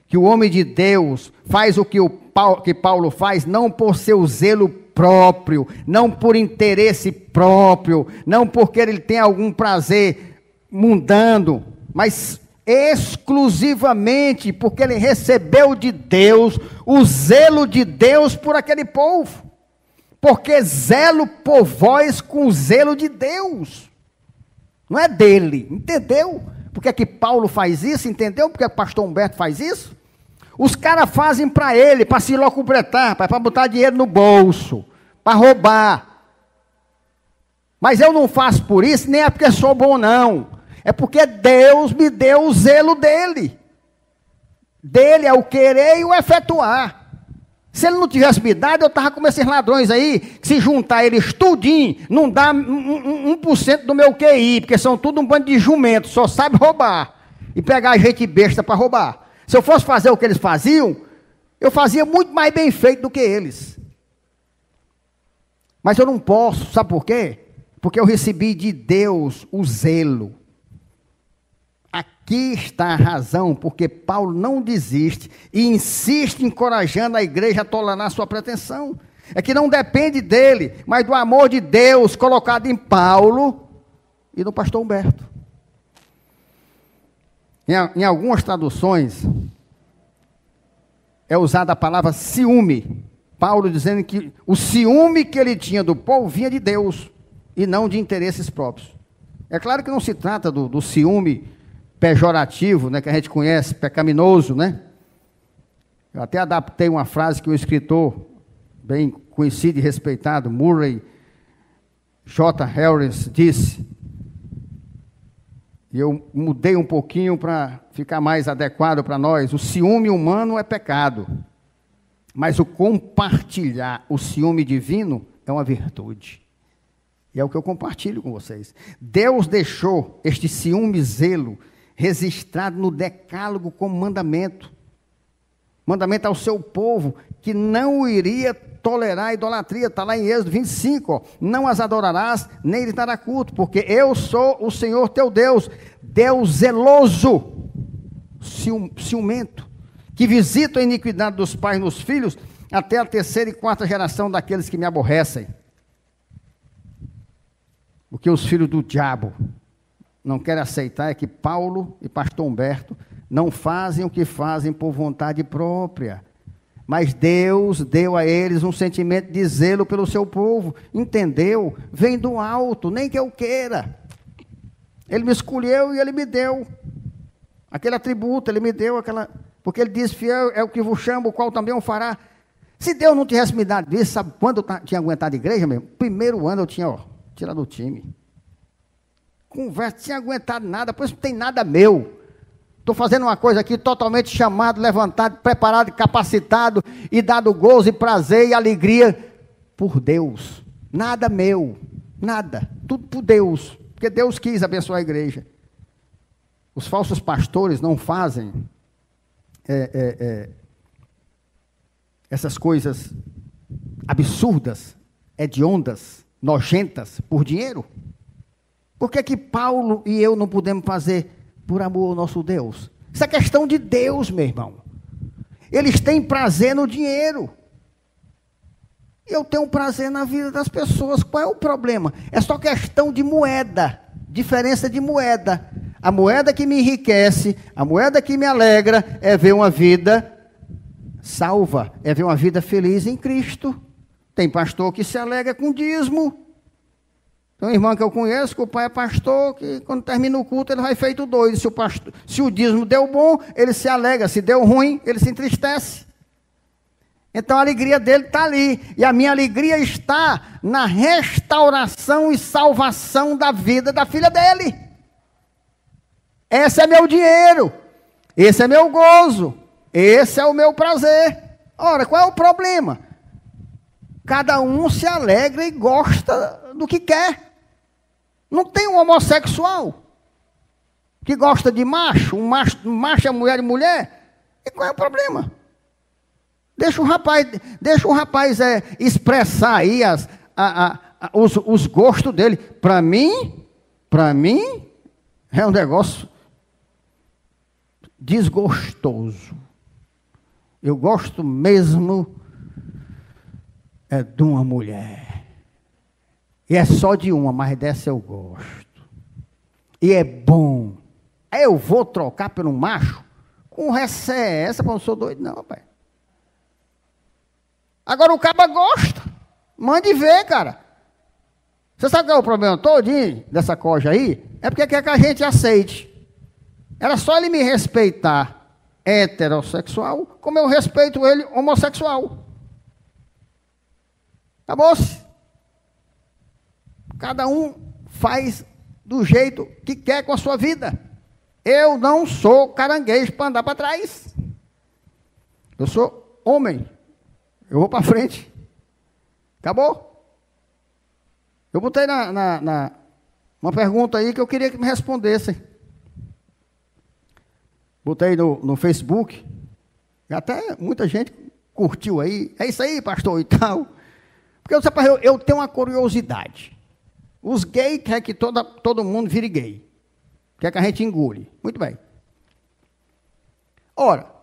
Que o homem de Deus faz o que Paulo faz, não por seu zelo próprio, não por interesse próprio, não porque ele tem algum prazer mundano, mas exclusivamente porque ele recebeu de Deus o zelo de Deus por aquele povo. Porque zelo por vós com o zelo de Deus. Não é dele, entendeu? Porque é que Paulo faz isso, entendeu? Porque o pastor Humberto faz isso? Os caras fazem para ele, para se locupletar, para botar dinheiro no bolso, para roubar. Mas eu não faço por isso, nem é porque sou bom não. É porque Deus me deu o zelo dele. Dele é o querer e o efetuar. Se ele não tivesse me dado, eu estava com esses ladrões aí, que se juntar eles tudinho, não dá 1% do meu QI, porque são tudo um bando de jumento, só sabe roubar. E pegar gente besta para roubar. Se eu fosse fazer o que eles faziam, eu fazia muito mais bem feito do que eles. Mas eu não posso, sabe por quê? Porque eu recebi de Deus o zelo. Aqui está a razão, porque Paulo não desiste e insiste encorajando a igreja a tolerar sua pretensão. É que não depende dele, mas do amor de Deus colocado em Paulo e no pastor Humberto. Em algumas traduções, é usada a palavra ciúme. Paulo dizendo que o ciúme que ele tinha do povo vinha de Deus e não de interesses próprios. É claro que não se trata do ciúme pejorativo, né, que a gente conhece, pecaminoso, né? Eu até adaptei uma frase que um escritor bem conhecido e respeitado, Murray J. Harris, disse. E eu mudei um pouquinho para ficar mais adequado para nós. O ciúme humano é pecado, mas o compartilhar o ciúme divino é uma virtude. E é o que eu compartilho com vocês. Deus deixou este ciúme zelo registrado no decálogo como mandamento. Mandamento ao seu povo, que não iria tolerar a idolatria. Está lá em Êxodo 25, ó. Não as adorarás, nem lhes dará culto, porque eu sou o Senhor teu Deus, Deus zeloso, ciumento, que visita a iniquidade dos pais nos filhos, até a 3ª e 4ª geração daqueles que me aborrecem. O que os filhos do diabo não querem aceitar é que Paulo e pastor Humberto não fazem o que fazem por vontade própria. Mas Deus deu a eles um sentimento de zelo pelo seu povo. Entendeu? Vem do alto, nem que eu queira. Ele me escolheu e ele me deu aquele atributo, ele me deu aquela... Porque ele diz, fiel é o que vos chama, o qual também o fará. Se Deus não tivesse me dado isso, sabe quando eu tinha aguentado a igreja mesmo? Primeiro ano eu tinha, tirado o time. Conversa, não tinha aguentado nada, pois não tem nada meu. Estou fazendo uma coisa aqui totalmente chamado, levantado, preparado, capacitado e dado gozo e prazer e alegria por Deus. Nada meu, nada, tudo por Deus, porque Deus quis abençoar a igreja. Os falsos pastores não fazem essas coisas absurdas, hediondas, nojentas por dinheiro. Por que Paulo e eu não podemos fazer por amor ao nosso Deus? Isso é questão de Deus, meu irmão. Eles têm prazer no dinheiro. Eu tenho prazer na vida das pessoas. Qual é o problema? É só questão de moeda, diferença de moeda. A moeda que me enriquece, a moeda que me alegra é ver uma vida salva, é ver uma vida feliz em Cristo. Tem pastor que se alegra com dízimo. Tem uma irmã que eu conheço, que o pai é pastor, que quando termina o culto ele vai feito doido. Se o dízimo deu bom, ele se alegra. Se deu ruim, ele se entristece. Então a alegria dele está ali. E a minha alegria está na restauração e salvação da vida da filha dele. Esse é meu dinheiro. Esse é meu gozo. Esse é o meu prazer. Ora, qual é o problema? Cada um se alegra e gosta do que quer. Não tem um homossexual que gosta de macho, macho é mulher e mulher. E qual é o problema? Deixa o rapaz expressar aí os gostos dele. Para mim, é um negócio desgostoso. Eu gosto mesmo de uma mulher. E é só de uma, mas dessa eu gosto. E é bom. Aí eu vou trocar por um macho? Com receio essa, eu não sou doido não, rapaz. Agora o caba gosta. Mande ver, cara. Você sabe qual é o problema todinho dessa coja aí? É porque quer que a gente aceite. Era só ele me respeitar heterossexual, como eu respeito ele homossexual. Acabou-se. Cada um faz do jeito que quer com a sua vida. Eu não sou caranguejo para andar para trás. Eu sou homem. Eu vou para frente. Acabou? Eu botei uma pergunta aí que eu queria que me respondessem. Botei no Facebook. Até muita gente curtiu aí. É isso aí, pastor, e tal. Porque eu tenho uma curiosidade. Os gays querem que todo mundo vire gay. Quer que a gente engule. Muito bem. Ora,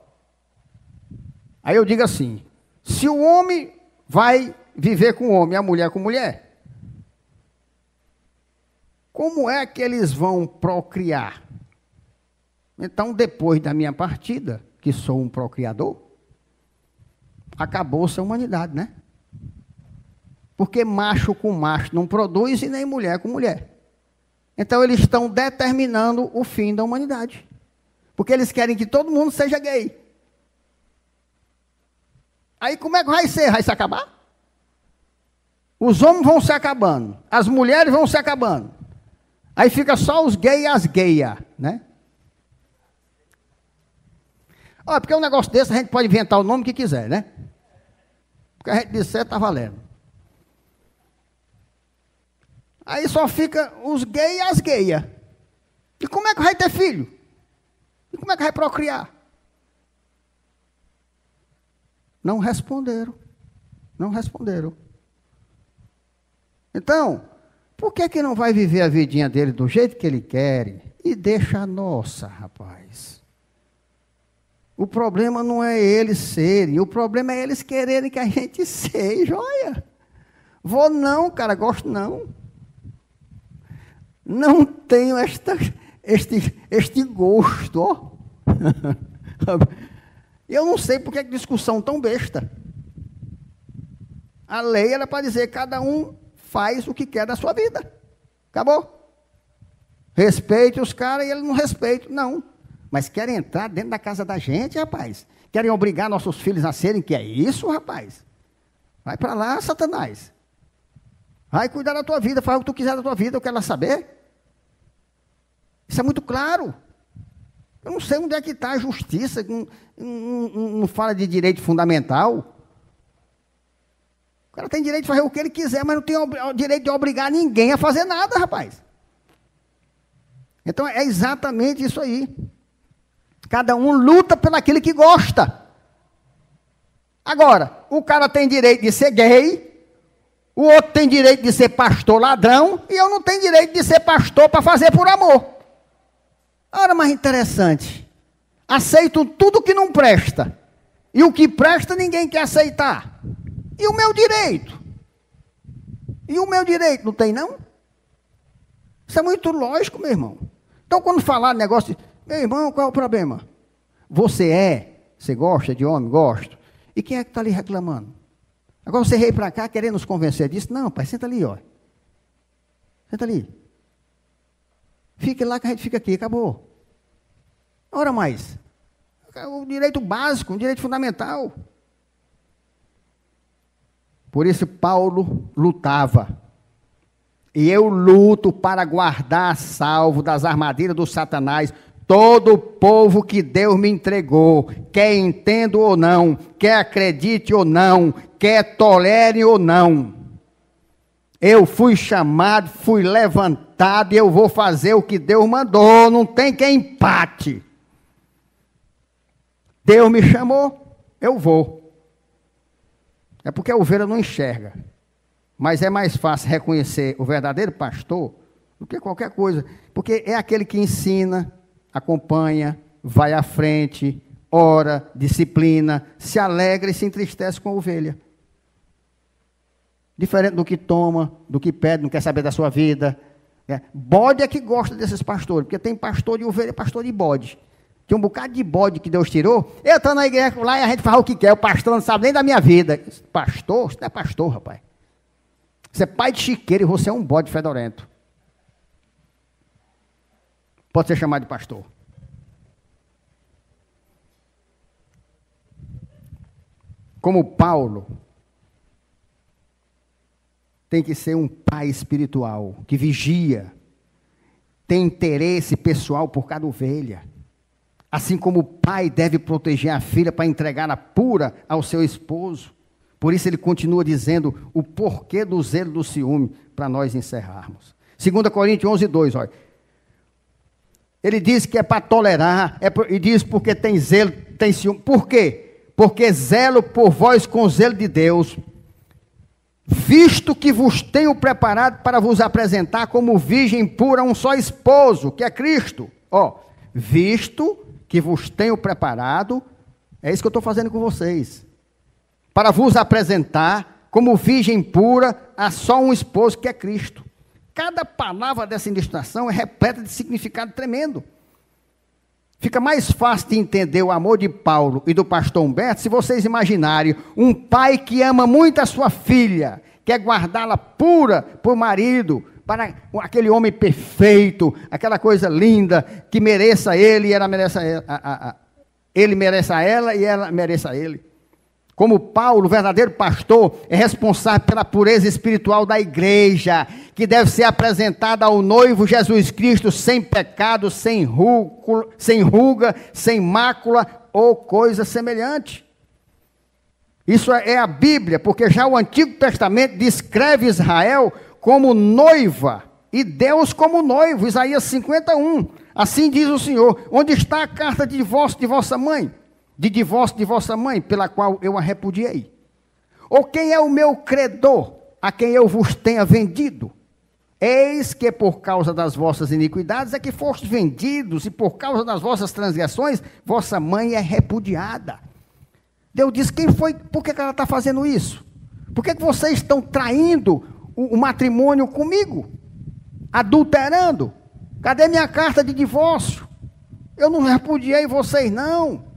aí eu digo assim, se o homem vai viver com homem e a mulher com mulher, como é que eles vão procriar? Então, depois da minha partida, que sou um procriador, acabou-se a humanidade, né? Porque macho com macho não produz e nem mulher com mulher. Então, eles estão determinando o fim da humanidade. Porque eles querem que todo mundo seja gay. Aí, como é que vai ser? Vai se acabar? Os homens vão se acabando. As mulheres vão se acabando. Aí fica só os gays e as gayas, né? Olha, porque um negócio desse a gente pode inventar o nome que quiser, né? Porque a gente disser, está valendo. Aí só fica os gays e as gayas. E como é que vai ter filho? E como é que vai procriar? Não responderam. Não responderam. Então, por que não vai viver a vidinha dele do jeito que ele quer e deixa a nossa, rapaz? O problema não é eles serem, o problema é eles quererem que a gente seja, olha. Vou não, cara, gosto não. Não tenho este gosto, ó. Eu não sei por que discussão tão besta. A lei era para dizer, cada um faz o que quer da sua vida. Acabou. Respeite os caras e eles não respeitam, não. Mas querem entrar dentro da casa da gente, rapaz. Querem obrigar nossos filhos a serem, que é isso, rapaz. Vai para lá, Satanás. Vai cuidar da tua vida, faz o que tu quiser da tua vida, eu quero saber. Isso é muito claro. Eu não sei onde é que está a justiça, não fala de direito fundamental. O cara tem direito de fazer o que ele quiser, mas não tem o direito de obrigar ninguém a fazer nada, rapaz. Então é exatamente isso aí. Cada um luta pelo aquilo que gosta. Agora, o cara tem direito de ser gay, o outro tem direito de ser pastor ladrão, e eu não tenho direito de ser pastor para fazer por amor. Ora, mais interessante. Aceito tudo que não presta. E o que presta ninguém quer aceitar. E o meu direito? E o meu direito não tem, não? Isso é muito lógico, meu irmão. Então, quando falar negócio de... Meu irmão, qual é o problema? Você gosta de homem? Gosto. E quem é que está ali reclamando? Agora você veio para cá querendo nos convencer disso? Não, pai, senta ali, ó. Senta ali. Fique lá que a gente fica aqui, acabou. Ora mais. O direito básico, um direito fundamental. Por isso Paulo lutava. E eu luto para guardar salvo das armadilhas do Satanás todo o povo que Deus me entregou, quer entenda ou não, quer acredite ou não, quer tolere ou não. Eu fui chamado, fui levantado e eu vou fazer o que Deus mandou, não tem quem empate. Deus me chamou, eu vou. É porque a ovelha não enxerga. Mas é mais fácil reconhecer o verdadeiro pastor do que qualquer coisa. Porque é aquele que ensina, acompanha, vai à frente, ora, disciplina, se alegra e se entristece com a ovelha. Diferente do que toma, do que pede, não quer saber da sua vida. Bode é que gosta desses pastores, porque tem pastor de ovelha e pastor de bode. Tem um bocado de bode que Deus tirou. Eu estou na igreja lá e a gente faz o que quer. O pastor não sabe nem da minha vida. Pastor? Você não é pastor, rapaz. Você é pai de chiqueiro e você é um bode fedorento. Pode ser chamado de pastor. Como Paulo, tem que ser um pai espiritual, que vigia, tem interesse pessoal por cada ovelha. Assim como o pai deve proteger a filha para entregá-la pura ao seu esposo. Por isso ele continua dizendo o porquê do zelo do ciúme, para nós encerrarmos. 2 Coríntios 11, 2, olha. Ele diz que é para tolerar, e diz porque tem zelo, tem ciúme. Por quê? Porque zelo por vós com zelo de Deus, visto que vos tenho preparado para vos apresentar como virgem pura um só esposo, que é Cristo. Ó, visto que vos tenho preparado, é isso que eu estou fazendo com vocês, para vos apresentar como virgem pura a só um esposo, que é Cristo. Cada palavra dessa ilustração é repleta de significado tremendo. Fica mais fácil de entender o amor de Paulo e do pastor Humberto se vocês imaginarem um pai que ama muito a sua filha, quer guardá-la pura para o marido, para aquele homem perfeito, aquela coisa linda, que mereça ele e ela mereça ele mereça ela e ela mereça ele. Como Paulo, o verdadeiro pastor, é responsável pela pureza espiritual da igreja, que deve ser apresentada ao noivo Jesus Cristo sem pecado, sem ruga, sem mácula ou coisa semelhante. Isso é a Bíblia, porque já o Antigo Testamento descreve Israel como noiva e Deus como noivo. Isaías 51. Assim diz o Senhor: onde está a carta de divórcio de vossa mãe? De divórcio de vossa mãe, pela qual eu a repudiei? Ou quem é o meu credor, a quem eu vos tenha vendido? Eis que por causa das vossas iniquidades é que fostes vendidos, e por causa das vossas transgressões, vossa mãe é repudiada. Deus diz: quem foi? Por que ela está fazendo isso? Por que vocês estão traindo o matrimônio comigo? Adulterando? Cadê minha carta de divórcio? Eu não repudiei vocês, não.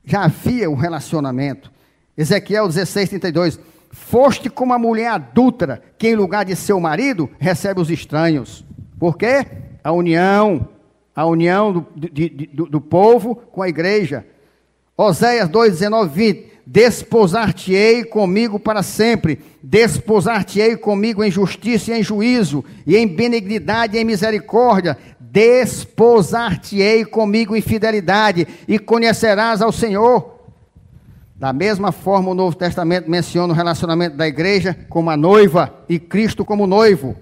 Já havia um relacionamento. Ezequiel 16, 32. Foste como a mulher adúltera, que em lugar de seu marido, recebe os estranhos. Por quê? A união do povo com a igreja. Oséias 2, 19, 20. Desposar-te-ei comigo para sempre. Desposar-te-ei comigo em justiça e em juízo, e em benignidade e em misericórdia. Desposar-te-ei comigo em fidelidade, e conhecerás ao Senhor. Da mesma forma, o Novo Testamento menciona o relacionamento da igreja como a noiva e Cristo como noivo.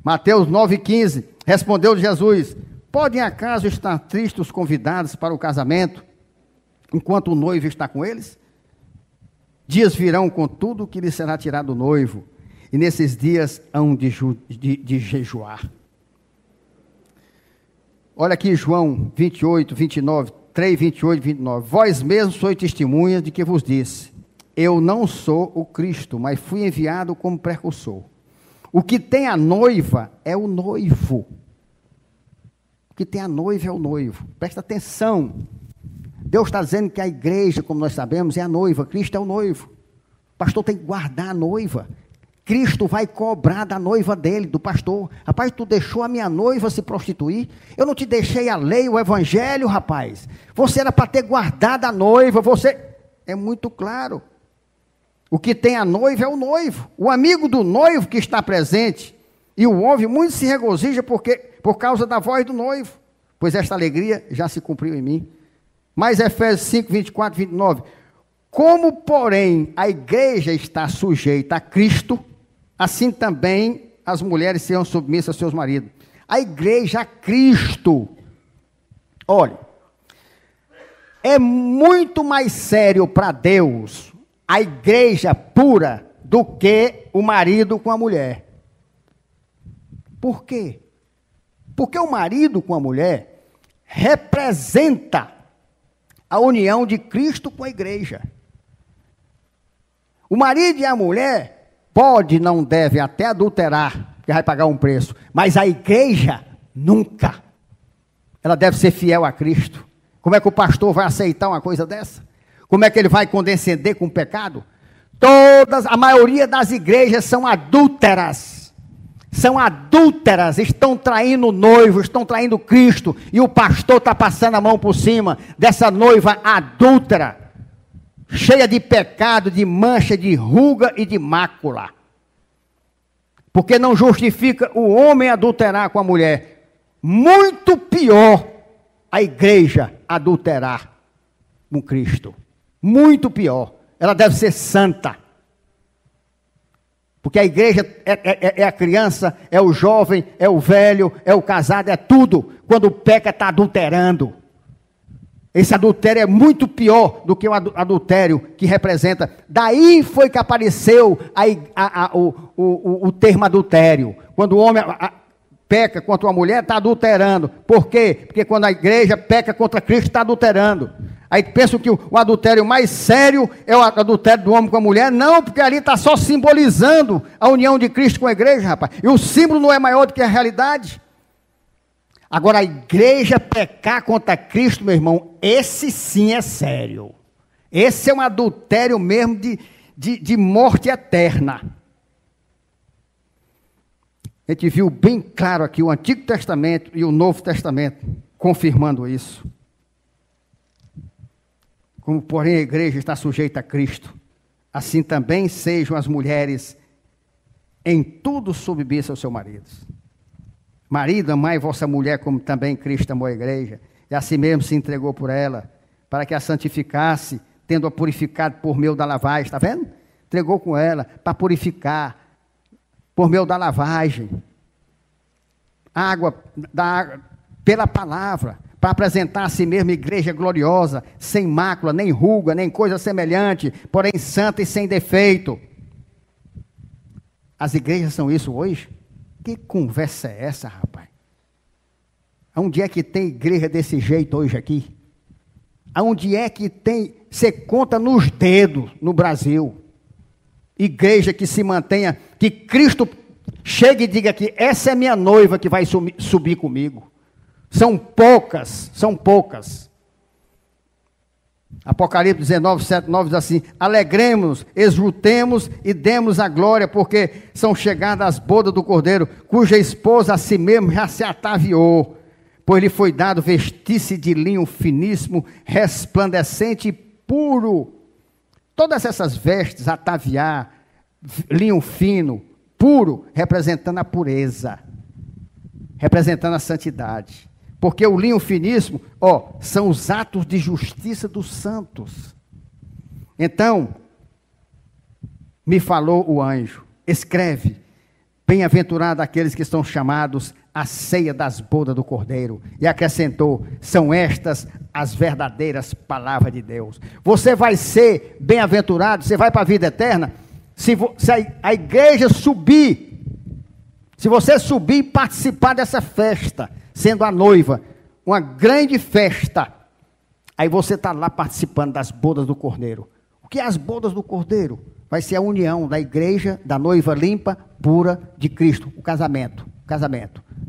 Mateus 9,15, respondeu Jesus: podem acaso estar tristes os convidados para o casamento, enquanto o noivo está com eles? Dias virão, contudo, que lhes será tirado o noivo, e nesses dias hão de jejuar. Olha aqui João 28, 29, 3, 28, 29. Vós mesmos sois testemunhas de que vos disse: eu não sou o Cristo, mas fui enviado como precursor. O que tem a noiva é o noivo. O que tem a noiva é o noivo. Presta atenção. Deus está dizendo que a igreja, como nós sabemos, é a noiva. Cristo é o noivo. O pastor tem que guardar a noiva. Cristo vai cobrar da noiva dele, do pastor. Rapaz, tu deixou a minha noiva se prostituir? Eu não te deixei a lei, o evangelho, rapaz. Você era para ter guardado a noiva, você... É muito claro. O que tem a noiva é o noivo. O amigo do noivo que está presente. E o homem muito se regozija por causa da voz do noivo. Pois esta alegria já se cumpriu em mim. Mas Efésios 5, 24, 29. Como, porém, a igreja está sujeita a Cristo, assim também as mulheres sejam submissas aos seus maridos. A igreja a Cristo. Olha, é muito mais sério para Deus a igreja pura do que o marido com a mulher. Por quê? Porque o marido com a mulher representa a união de Cristo com a igreja. O marido e a mulher pode, não deve até adulterar, porque vai pagar um preço, mas a igreja nunca. Ela deve ser fiel a Cristo. Como é que o pastor vai aceitar uma coisa dessa? Como é que ele vai condescender com o pecado? A maioria das igrejas são adúlteras. São adúlteras, estão traindo o noivo, estão traindo Cristo, e o pastor está passando a mão por cima dessa noiva adúltera, cheia de pecado, de mancha, de ruga e de mácula. Porque não justifica o homem adulterar com a mulher. Muito pior a igreja adulterar com Cristo. Muito pior. Ela deve ser santa. Porque a igreja é a criança, é o jovem, é o velho, é o casado, é tudo. Quando peca, está adulterando. Esse adultério é muito pior do que o adultério que representa. Daí foi que apareceu o termo adultério. Quando o homem peca contra uma mulher, está adulterando. Por quê? Porque quando a igreja peca contra Cristo, está adulterando. Aí pensam que o adultério mais sério é o adultério do homem com a mulher. Não, porque ali está só simbolizando a união de Cristo com a igreja, rapaz. E o símbolo não é maior do que a realidade. Agora, a igreja pecar contra Cristo, meu irmão, esse sim é sério. Esse é um adultério mesmo de morte eterna. A gente viu bem claro aqui o Antigo Testamento e o Novo Testamento confirmando isso. Como, porém, a igreja está sujeita a Cristo, assim também sejam as mulheres em tudo submissas aos seus maridos. Marido, amai vossa mulher como também Cristo amou a igreja, e assim mesmo se entregou por ela, para que a santificasse, tendo-a purificado por meio da lavagem. Está vendo? Entregou com ela para purificar, por meio da lavagem. Água pela palavra, para apresentar a si mesma igreja gloriosa, sem mácula, nem ruga, nem coisa semelhante, porém santa e sem defeito. As igrejas são isso hoje? Que conversa é essa, rapaz? Aonde é que tem igreja desse jeito hoje aqui? Aonde é que tem, você conta nos dedos no Brasil, igreja que se mantenha, que Cristo chegue e diga que essa é minha noiva que vai subir comigo. São poucas, são poucas. Apocalipse 19, 7, 9 diz assim: alegremos, exultemos e demos a glória, porque são chegadas as bodas do Cordeiro, cuja esposa a si mesmo já se ataviou, pois lhe foi dado vestir-se de linho finíssimo, resplandecente e puro. Todas essas vestes, ataviar, linho fino, puro, representando a pureza, representando a santidade. Porque o linho finíssimo, são os atos de justiça dos santos. Então, me falou o anjo, escreve, bem-aventurado aqueles que estão chamados à ceia das bodas do Cordeiro. E acrescentou, são estas as verdadeiras palavras de Deus. Você vai ser bem-aventurado, você vai para a vida eterna, se a igreja subir, se você subir e participar dessa festa, sendo a noiva, uma grande festa, aí você está lá participando das bodas do Cordeiro. O que é as bodas do Cordeiro? Vai ser a união da igreja, da noiva limpa, pura de Cristo, o casamento,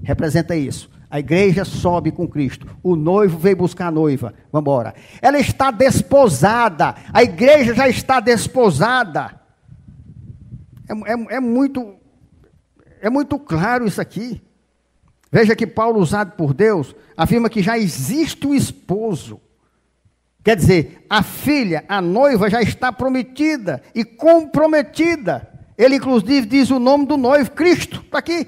representa isso. A igreja sobe com Cristo, o noivo veio buscar a noiva, vamos embora. Ela está desposada, a igreja já está desposada. É muito claro isso aqui. Veja que Paulo, usado por Deus, afirma que já existe o esposo. Quer dizer, a filha, a noiva, já está prometida e comprometida. Ele, inclusive, diz o nome do noivo, Cristo. Está aqui,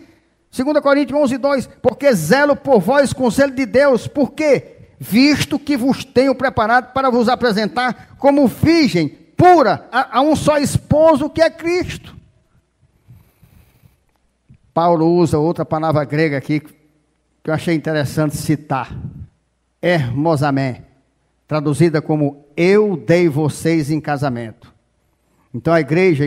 2 Coríntios 11:2. Porque zelo por vós com zelo de Deus. Por quê? Visto que vos tenho preparado para vos apresentar como virgem pura a um só esposo, que é Cristo. Paulo usa outra palavra grega aqui, que eu achei interessante citar. Hermosamé, traduzida como eu dei vocês em casamento. Então a igreja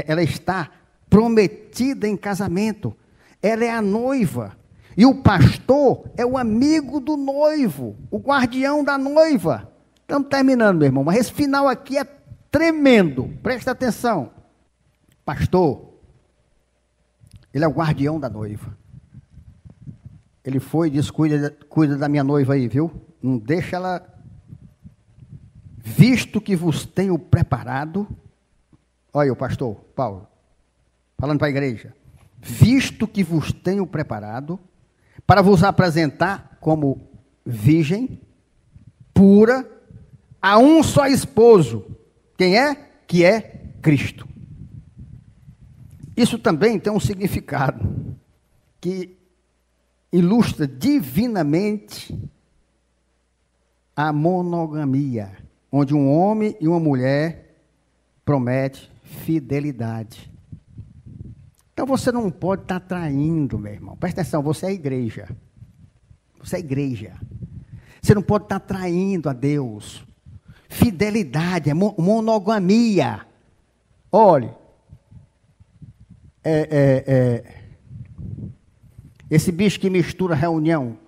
ela está prometida em casamento. Ela é a noiva. E o pastor é o amigo do noivo, o guardião da noiva. Estamos terminando, meu irmão, mas esse final aqui é tremendo. Presta atenção. Pastor, ele é o guardião da noiva. Ele foi e disse, cuida da minha noiva aí, viu? Não deixa ela... Visto que vos tenho preparado... Olha o pastor Paulo, falando para a igreja. Visto que vos tenho preparado para vos apresentar como virgem, pura, a um só esposo. Quem é? Que é Cristo. Isso também tem um significado que ilustra divinamente a monogamia, onde um homem e uma mulher prometem fidelidade. Então você não pode estar traindo, meu irmão. Presta atenção, você é igreja. Você é igreja. Você não pode estar traindo a Deus. Fidelidade, é monogamia. Olhe, esse bicho que mistura reunião,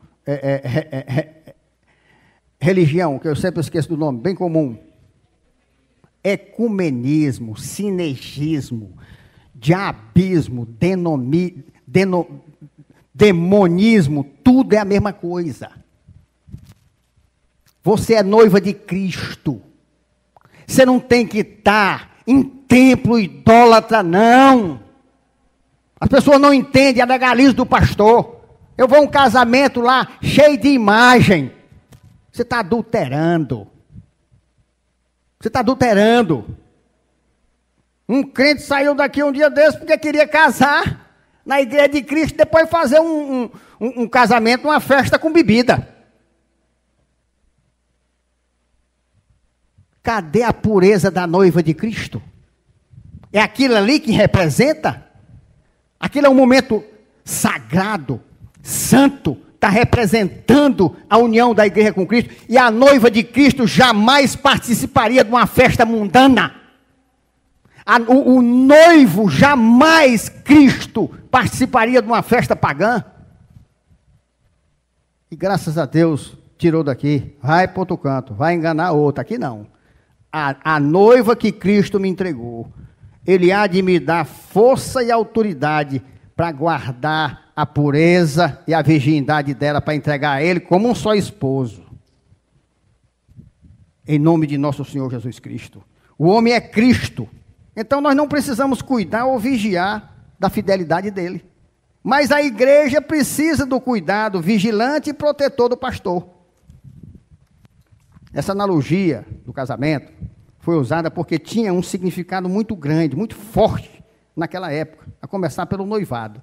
religião, que eu sempre esqueço do nome, bem comum. Ecumenismo, sinergismo, diabismo, demonismo, tudo é a mesma coisa. Você é noiva de Cristo. Você não tem que estar em templo idólatra, não. As pessoas não entendem a legalismo do pastor. Eu vou a um casamento lá, cheio de imagem. Você está adulterando. Você está adulterando. Um crente saiu daqui um dia desse porque queria casar na igreja de Cristo, depois fazer um casamento, uma festa com bebida. Cadê a pureza da noiva de Cristo? É aquilo ali que representa? Aquilo é um momento sagrado, santo, está representando a união da igreja com Cristo, e a noiva de Cristo jamais participaria de uma festa mundana. O noivo jamais, Cristo, participaria de uma festa pagã. E graças a Deus, tirou daqui, vai para outro canto, vai enganar outro, aqui não. A noiva que Cristo me entregou, Ele há de me dar força e autoridade para guardar a pureza e a virgindade dela, para entregar a Ele como um só esposo. Em nome de nosso Senhor Jesus Cristo. O homem é Cristo. Então nós não precisamos cuidar ou vigiar da fidelidade dele. Mas a igreja precisa do cuidado vigilante e protetor do pastor. Essa analogia do casamento foi usada porque tinha um significado muito grande, muito forte naquela época, a começar pelo noivado.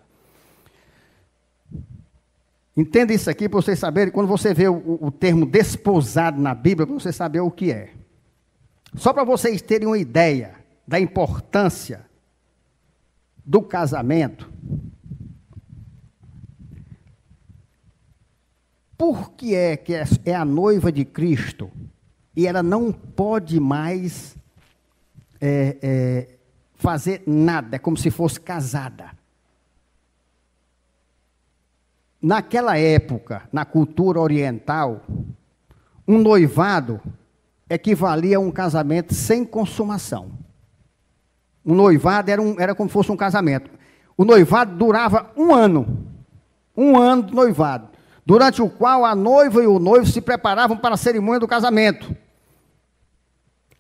Entenda isso aqui para vocês saberem, quando você vê o termo desposado na Bíblia, para você saber o que é. Só para vocês terem uma ideia da importância do casamento. Por que é a noiva de Cristo e ela não pode mais fazer nada, é como se fosse casada? Naquela época, na cultura oriental, um noivado equivalia a um casamento sem consumação. O noivado era como se fosse um casamento. O noivado durava um ano de noivado, durante o qual a noiva e o noivo se preparavam para a cerimônia do casamento.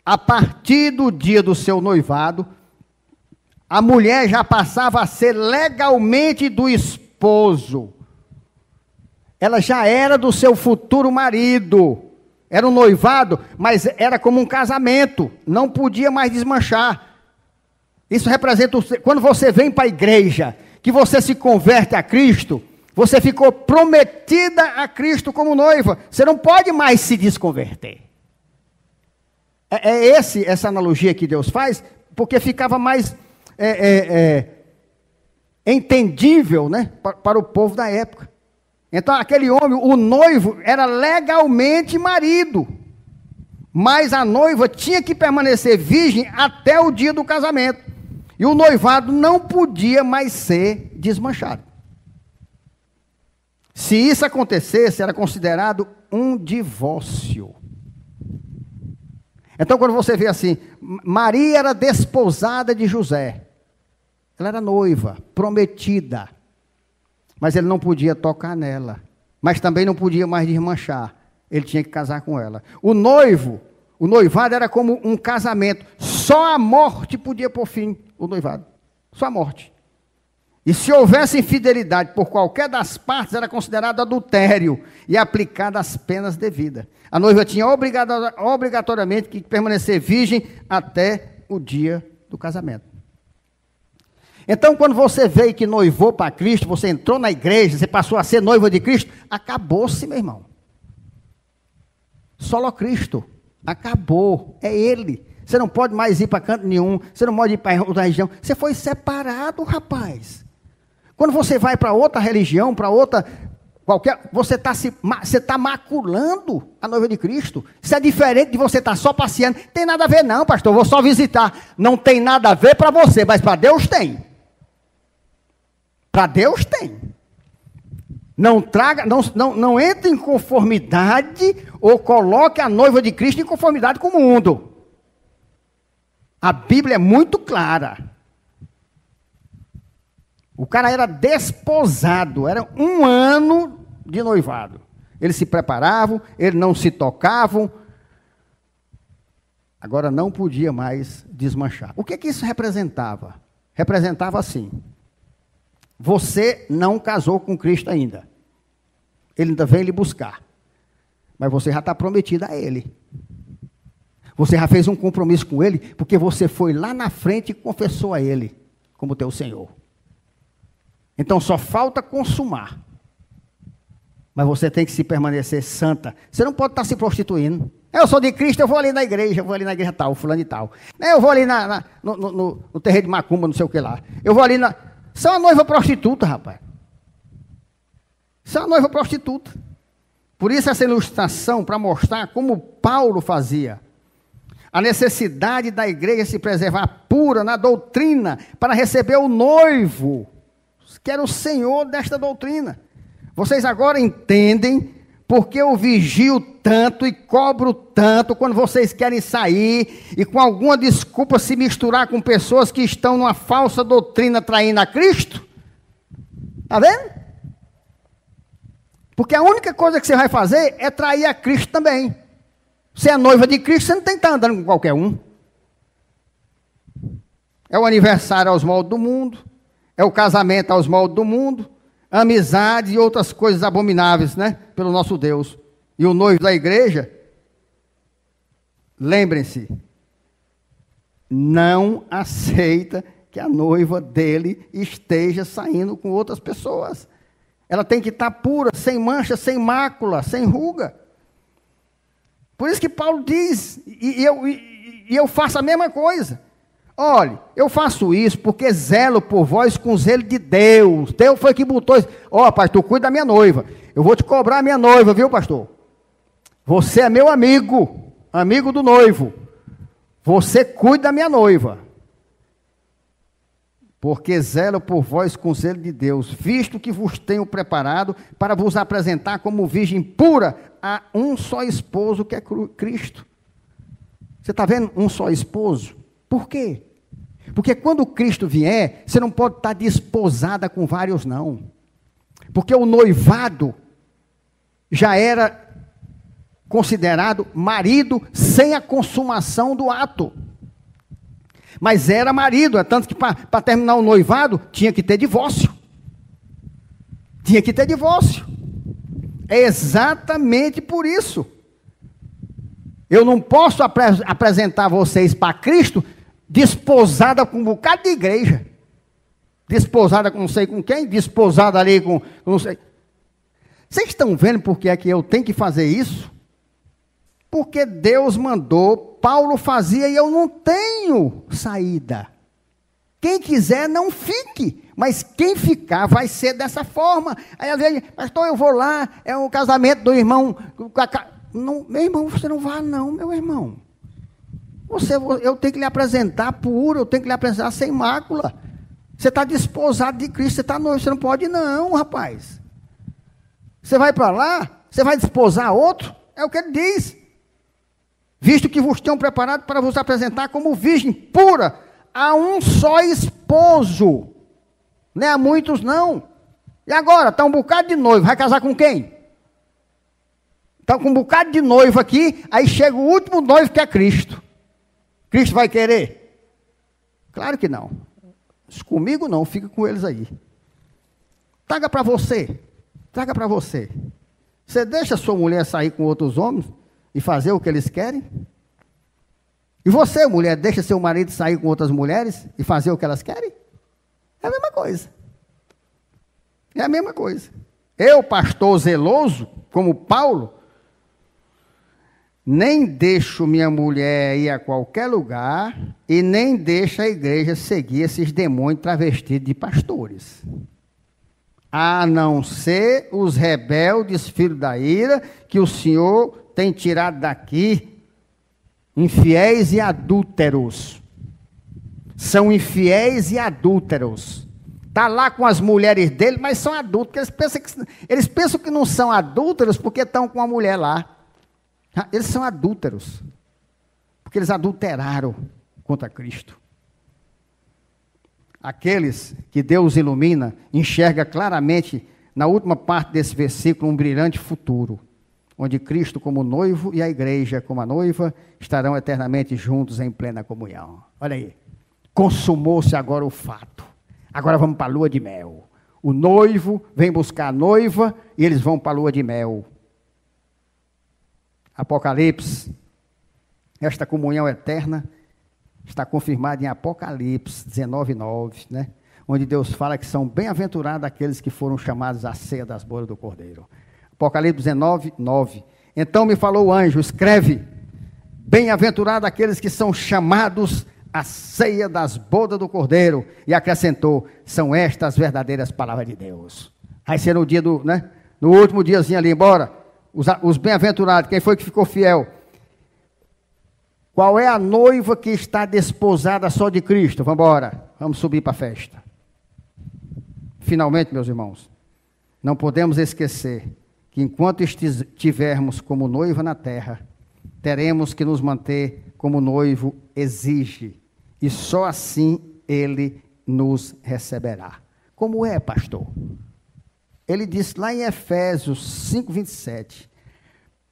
A partir do dia do seu noivado, a mulher já passava a ser legalmente do esposo. Ela já era do seu futuro marido. Era um noivado, mas era como um casamento. Não podia mais desmanchar. Isso representa, quando você vem para a igreja, que você se converte a Cristo, você ficou prometida a Cristo como noiva. Você não pode mais se desconverter. Essa analogia que Deus faz, porque ficava mais entendível, né, para o povo da época. Então, aquele homem, o noivo, era legalmente marido. Mas a noiva tinha que permanecer virgem até o dia do casamento. E o noivado não podia mais ser desmanchado. Se isso acontecesse, era considerado um divórcio. Então, quando você vê assim, Maria era desposada de José. Ela era noiva, prometida. Mas ele não podia tocar nela. Mas também não podia mais desmanchar. Ele tinha que casar com ela. O noivado era como um casamento. Só a morte podia pôr fim o noivado. Só a morte. E se houvesse infidelidade por qualquer das partes, era considerado adultério e aplicada as penas devidas. A noiva tinha obrigatoriamente que permanecer virgem até o dia do casamento. Então, quando você veio que noivou para Cristo, você entrou na igreja, você passou a ser noiva de Cristo, acabou-se, meu irmão. Só Cristo. Acabou. É Ele. Você não pode mais ir para canto nenhum. Você não pode ir para outra região. Você foi separado, rapaz. Quando você vai para outra religião, para outra qualquer, você está maculando a noiva de Cristo. Isso é diferente de você estar só passeando. Tem nada a ver não, pastor, vou só visitar. Não tem nada a ver para você, mas para Deus tem. Para Deus tem. Não entre em conformidade ou coloque a noiva de Cristo em conformidade com o mundo. A Bíblia é muito clara. O cara era desposado, era 1 ano de noivado. Eles se preparavam, eles não se tocavam. Agora não podia mais desmanchar. O que isso representava? Representava assim: você não casou com Cristo ainda. Ele ainda vem lhe buscar. Mas você já está prometida a Ele. Você já fez um compromisso com Ele, porque você foi lá na frente e confessou a Ele como teu Senhor. Então só falta consumar. Mas você tem que se permanecer santa. Você não pode estar se prostituindo. Eu sou de Cristo, eu vou ali na igreja, tal, fulano e tal. Eu vou ali no terreiro de macumba, não sei o que lá. Eu vou ali na... Você é uma noiva prostituta, rapaz. Você é uma noiva prostituta. Por isso essa ilustração, para mostrar como Paulo fazia. A necessidade da igreja se preservar pura na doutrina, para receber o noivo, que era o Senhor desta doutrina. Vocês agora entendem porque eu vigio tanto e cobro tanto quando vocês querem sair e com alguma desculpa se misturar com pessoas que estão numa falsa doutrina traindo a Cristo? Está vendo? Porque a única coisa que você vai fazer é trair a Cristo também. Você é noiva de Cristo, você não tem que estar andando com qualquer um. É o aniversário aos moldes do mundo, é o casamento aos moldes do mundo, amizade e outras coisas abomináveis, né? Pelo nosso Deus. E o noivo da igreja, lembrem-se, não aceita que a noiva dele esteja saindo com outras pessoas. Ela tem que estar pura, sem mancha, sem mácula, sem ruga. Por isso que Paulo diz, e eu faço a mesma coisa. Olha, eu faço isso porque zelo por vós com zelo de Deus. Deus foi que botou isso. Ó, pastor, cuida da minha noiva. Eu vou te cobrar a minha noiva, viu, pastor? Você é meu amigo, amigo do noivo. Você cuida da minha noiva. Porque zelo por vós com zelo de Deus, visto que vos tenho preparado para vos apresentar como virgem pura a um só esposo, que é Cristo. Você está vendo? Um só esposo. Por quê? Porque quando Cristo vier, você não pode estar desposada com vários, não. Porque o noivado já era considerado marido sem a consumação do ato. Mas era marido, é tanto que para terminar o noivado, tinha que ter divórcio. Tinha que ter divórcio. É exatamente por isso. Eu não posso apresentar vocês para Cristo desposada com um bocado de igreja. Desposada com não sei com quem, desposada ali com não sei. Vocês estão vendo por que é que eu tenho que fazer isso? Porque Deus mandou, Paulo fazia e eu não tenho saída. Quem quiser não fique, mas quem ficar vai ser dessa forma. Aí às vezes, pastor, eu vou lá, é um casamento do irmão. Não, meu irmão, você não vá não, meu irmão. Eu tenho que lhe apresentar puro, eu tenho que lhe apresentar sem mácula. Você está desposado de Cristo, você está noivo, você não pode não, rapaz. Você vai para lá, você vai desposar outro, é o que ele diz. Visto que vos tenho preparado para vos apresentar como virgem pura, a um só esposo. Não é a muitos não. E agora, está um bocado de noivo, vai casar com quem? Está com um bocado de noivo aqui, aí chega o último noivo que é Cristo. Cristo vai querer? Claro que não. Comigo não, fica com eles aí. Traga para você. Traga para você. Você deixa a sua mulher sair com outros homens e fazer o que eles querem? E você, mulher, deixa seu marido sair com outras mulheres e fazer o que elas querem? É a mesma coisa. É a mesma coisa. Eu, pastor zeloso, como Paulo, nem deixo minha mulher ir a qualquer lugar e nem deixo a igreja seguir esses demônios travestidos de pastores. A não ser os rebeldes, filhos da ira, que o Senhor tem tirado daqui, infiéis e adúlteros. São infiéis e adúlteros. Está lá com as mulheres dele, mas são adúlteros. Eles pensam que não são adúlteros porque estão com a mulher lá. Eles são adúlteros, porque eles adulteraram contra Cristo. Aqueles que Deus ilumina, enxerga claramente, na última parte desse versículo, um brilhante futuro, onde Cristo como noivo e a igreja como a noiva estarão eternamente juntos em plena comunhão. Olha aí, consumou-se agora o fato. Agora vamos para a lua de mel. O noivo vem buscar a noiva e eles vão para a lua de mel. Apocalipse, esta comunhão eterna está confirmada em Apocalipse 19:9, né? Onde Deus fala que são bem-aventurados aqueles que foram chamados à ceia das bodas do Cordeiro. Apocalipse 19:9. Então me falou o anjo, escreve, bem-aventurados aqueles que são chamados à ceia das bodas do Cordeiro. E acrescentou, são estas as verdadeiras palavras de Deus. Aí ser no dia do, né? No último diazinho ali, embora. Os bem-aventurados, quem foi que ficou fiel? Qual é a noiva que está desposada só de Cristo? Vamos embora, vamos subir para a festa. Finalmente, meus irmãos, não podemos esquecer que enquanto estivermos como noiva na terra, teremos que nos manter como noivo exige, e só assim ele nos receberá. Como é, pastor? Ele diz lá em Efésios 5:27,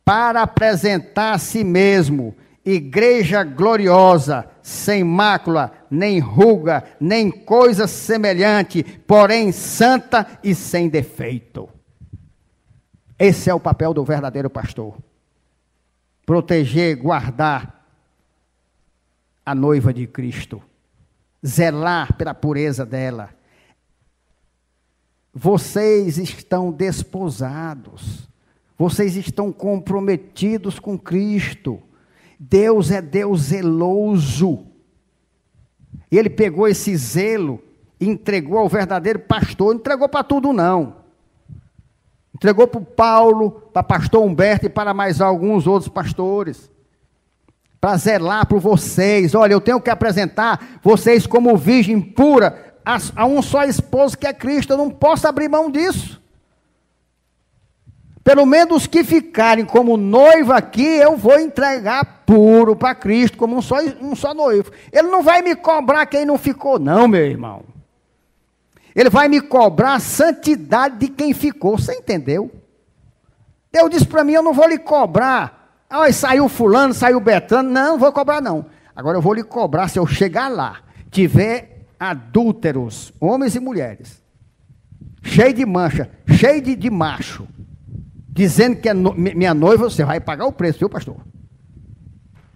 para apresentar a si mesmo, igreja gloriosa, sem mácula, nem ruga, nem coisa semelhante, porém santa e sem defeito. Esse é o papel do verdadeiro pastor. Proteger, guardar a noiva de Cristo. Zelar pela pureza dela. Vocês estão desposados. Vocês estão comprometidos com Cristo. Deus é Deus zeloso. E Ele pegou esse zelo e entregou ao verdadeiro pastor. Não entregou para tudo, não. Entregou para o Paulo, para o pastor Humberto e para mais alguns outros pastores. Para zelar por vocês. Olha, eu tenho que apresentar vocês como virgem pura a um só esposo que é Cristo. Eu não posso abrir mão disso. Pelo menos os que ficarem como noivo aqui, eu vou entregar puro para Cristo, como um só noivo. Ele não vai me cobrar quem não ficou, não, meu irmão. Ele vai me cobrar a santidade de quem ficou. Você entendeu? Deus disse para mim, eu não vou lhe cobrar. Ah, saiu fulano, saiu Betano. Não vou cobrar não. Agora eu vou lhe cobrar, se eu chegar lá, tiver adúlteros, homens e mulheres, cheio de mancha, cheio de macho, dizendo que é minha noiva, você vai pagar o preço, viu, pastor?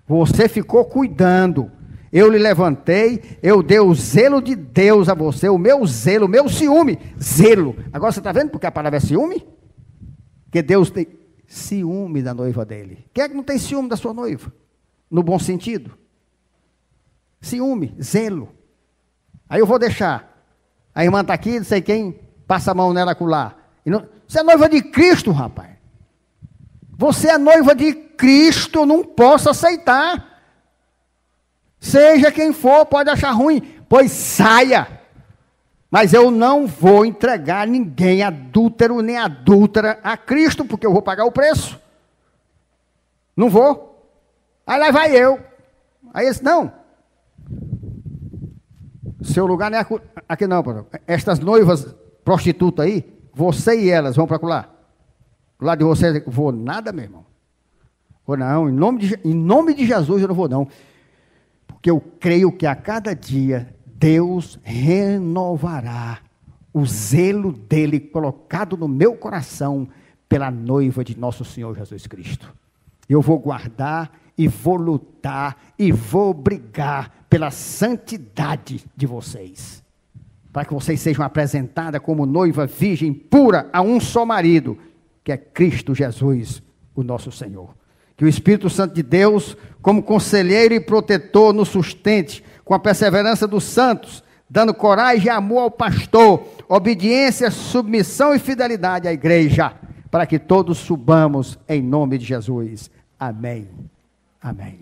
Você ficou cuidando. Eu lhe levantei, eu dei o zelo de Deus a você, o meu zelo, o meu ciúme, zelo. Agora você está vendo porque a palavra é ciúme? Porque Deus tem ciúme da noiva dele. Quem é que não tem ciúme da sua noiva? No bom sentido. Ciúme, zelo. Aí eu vou deixar. A irmã está aqui, não sei quem, passa a mão nela acolá. Você é noiva de Cristo, rapaz. Você é noiva de Cristo, não posso aceitar. Seja quem for, pode achar ruim, pois saia. Mas eu não vou entregar ninguém adúltero nem adúltera a Cristo, porque eu vou pagar o preço. Não vou. Aí lá vai eu. Aí ele disse, não. Seu lugar não é aqui não, pastor. Estas noivas prostitutas aí, você e elas vão para lá. Do lado de vocês, vou nada, meu irmão. Vou não, em nome de Jesus eu não vou não. Porque eu creio que a cada dia Deus renovará o zelo dele colocado no meu coração pela noiva de nosso Senhor Jesus Cristo. Eu vou guardar e vou lutar e vou brigar pela santidade de vocês. Para que vocês sejam apresentadas como noiva virgem pura a um só marido, que é Cristo Jesus, o nosso Senhor. Que o Espírito Santo de Deus, como conselheiro e protetor, nos sustente com a perseverança dos santos, dando coragem e amor ao pastor, obediência, submissão e fidelidade à igreja, para que todos subamos em nome de Jesus. Amém. Amém.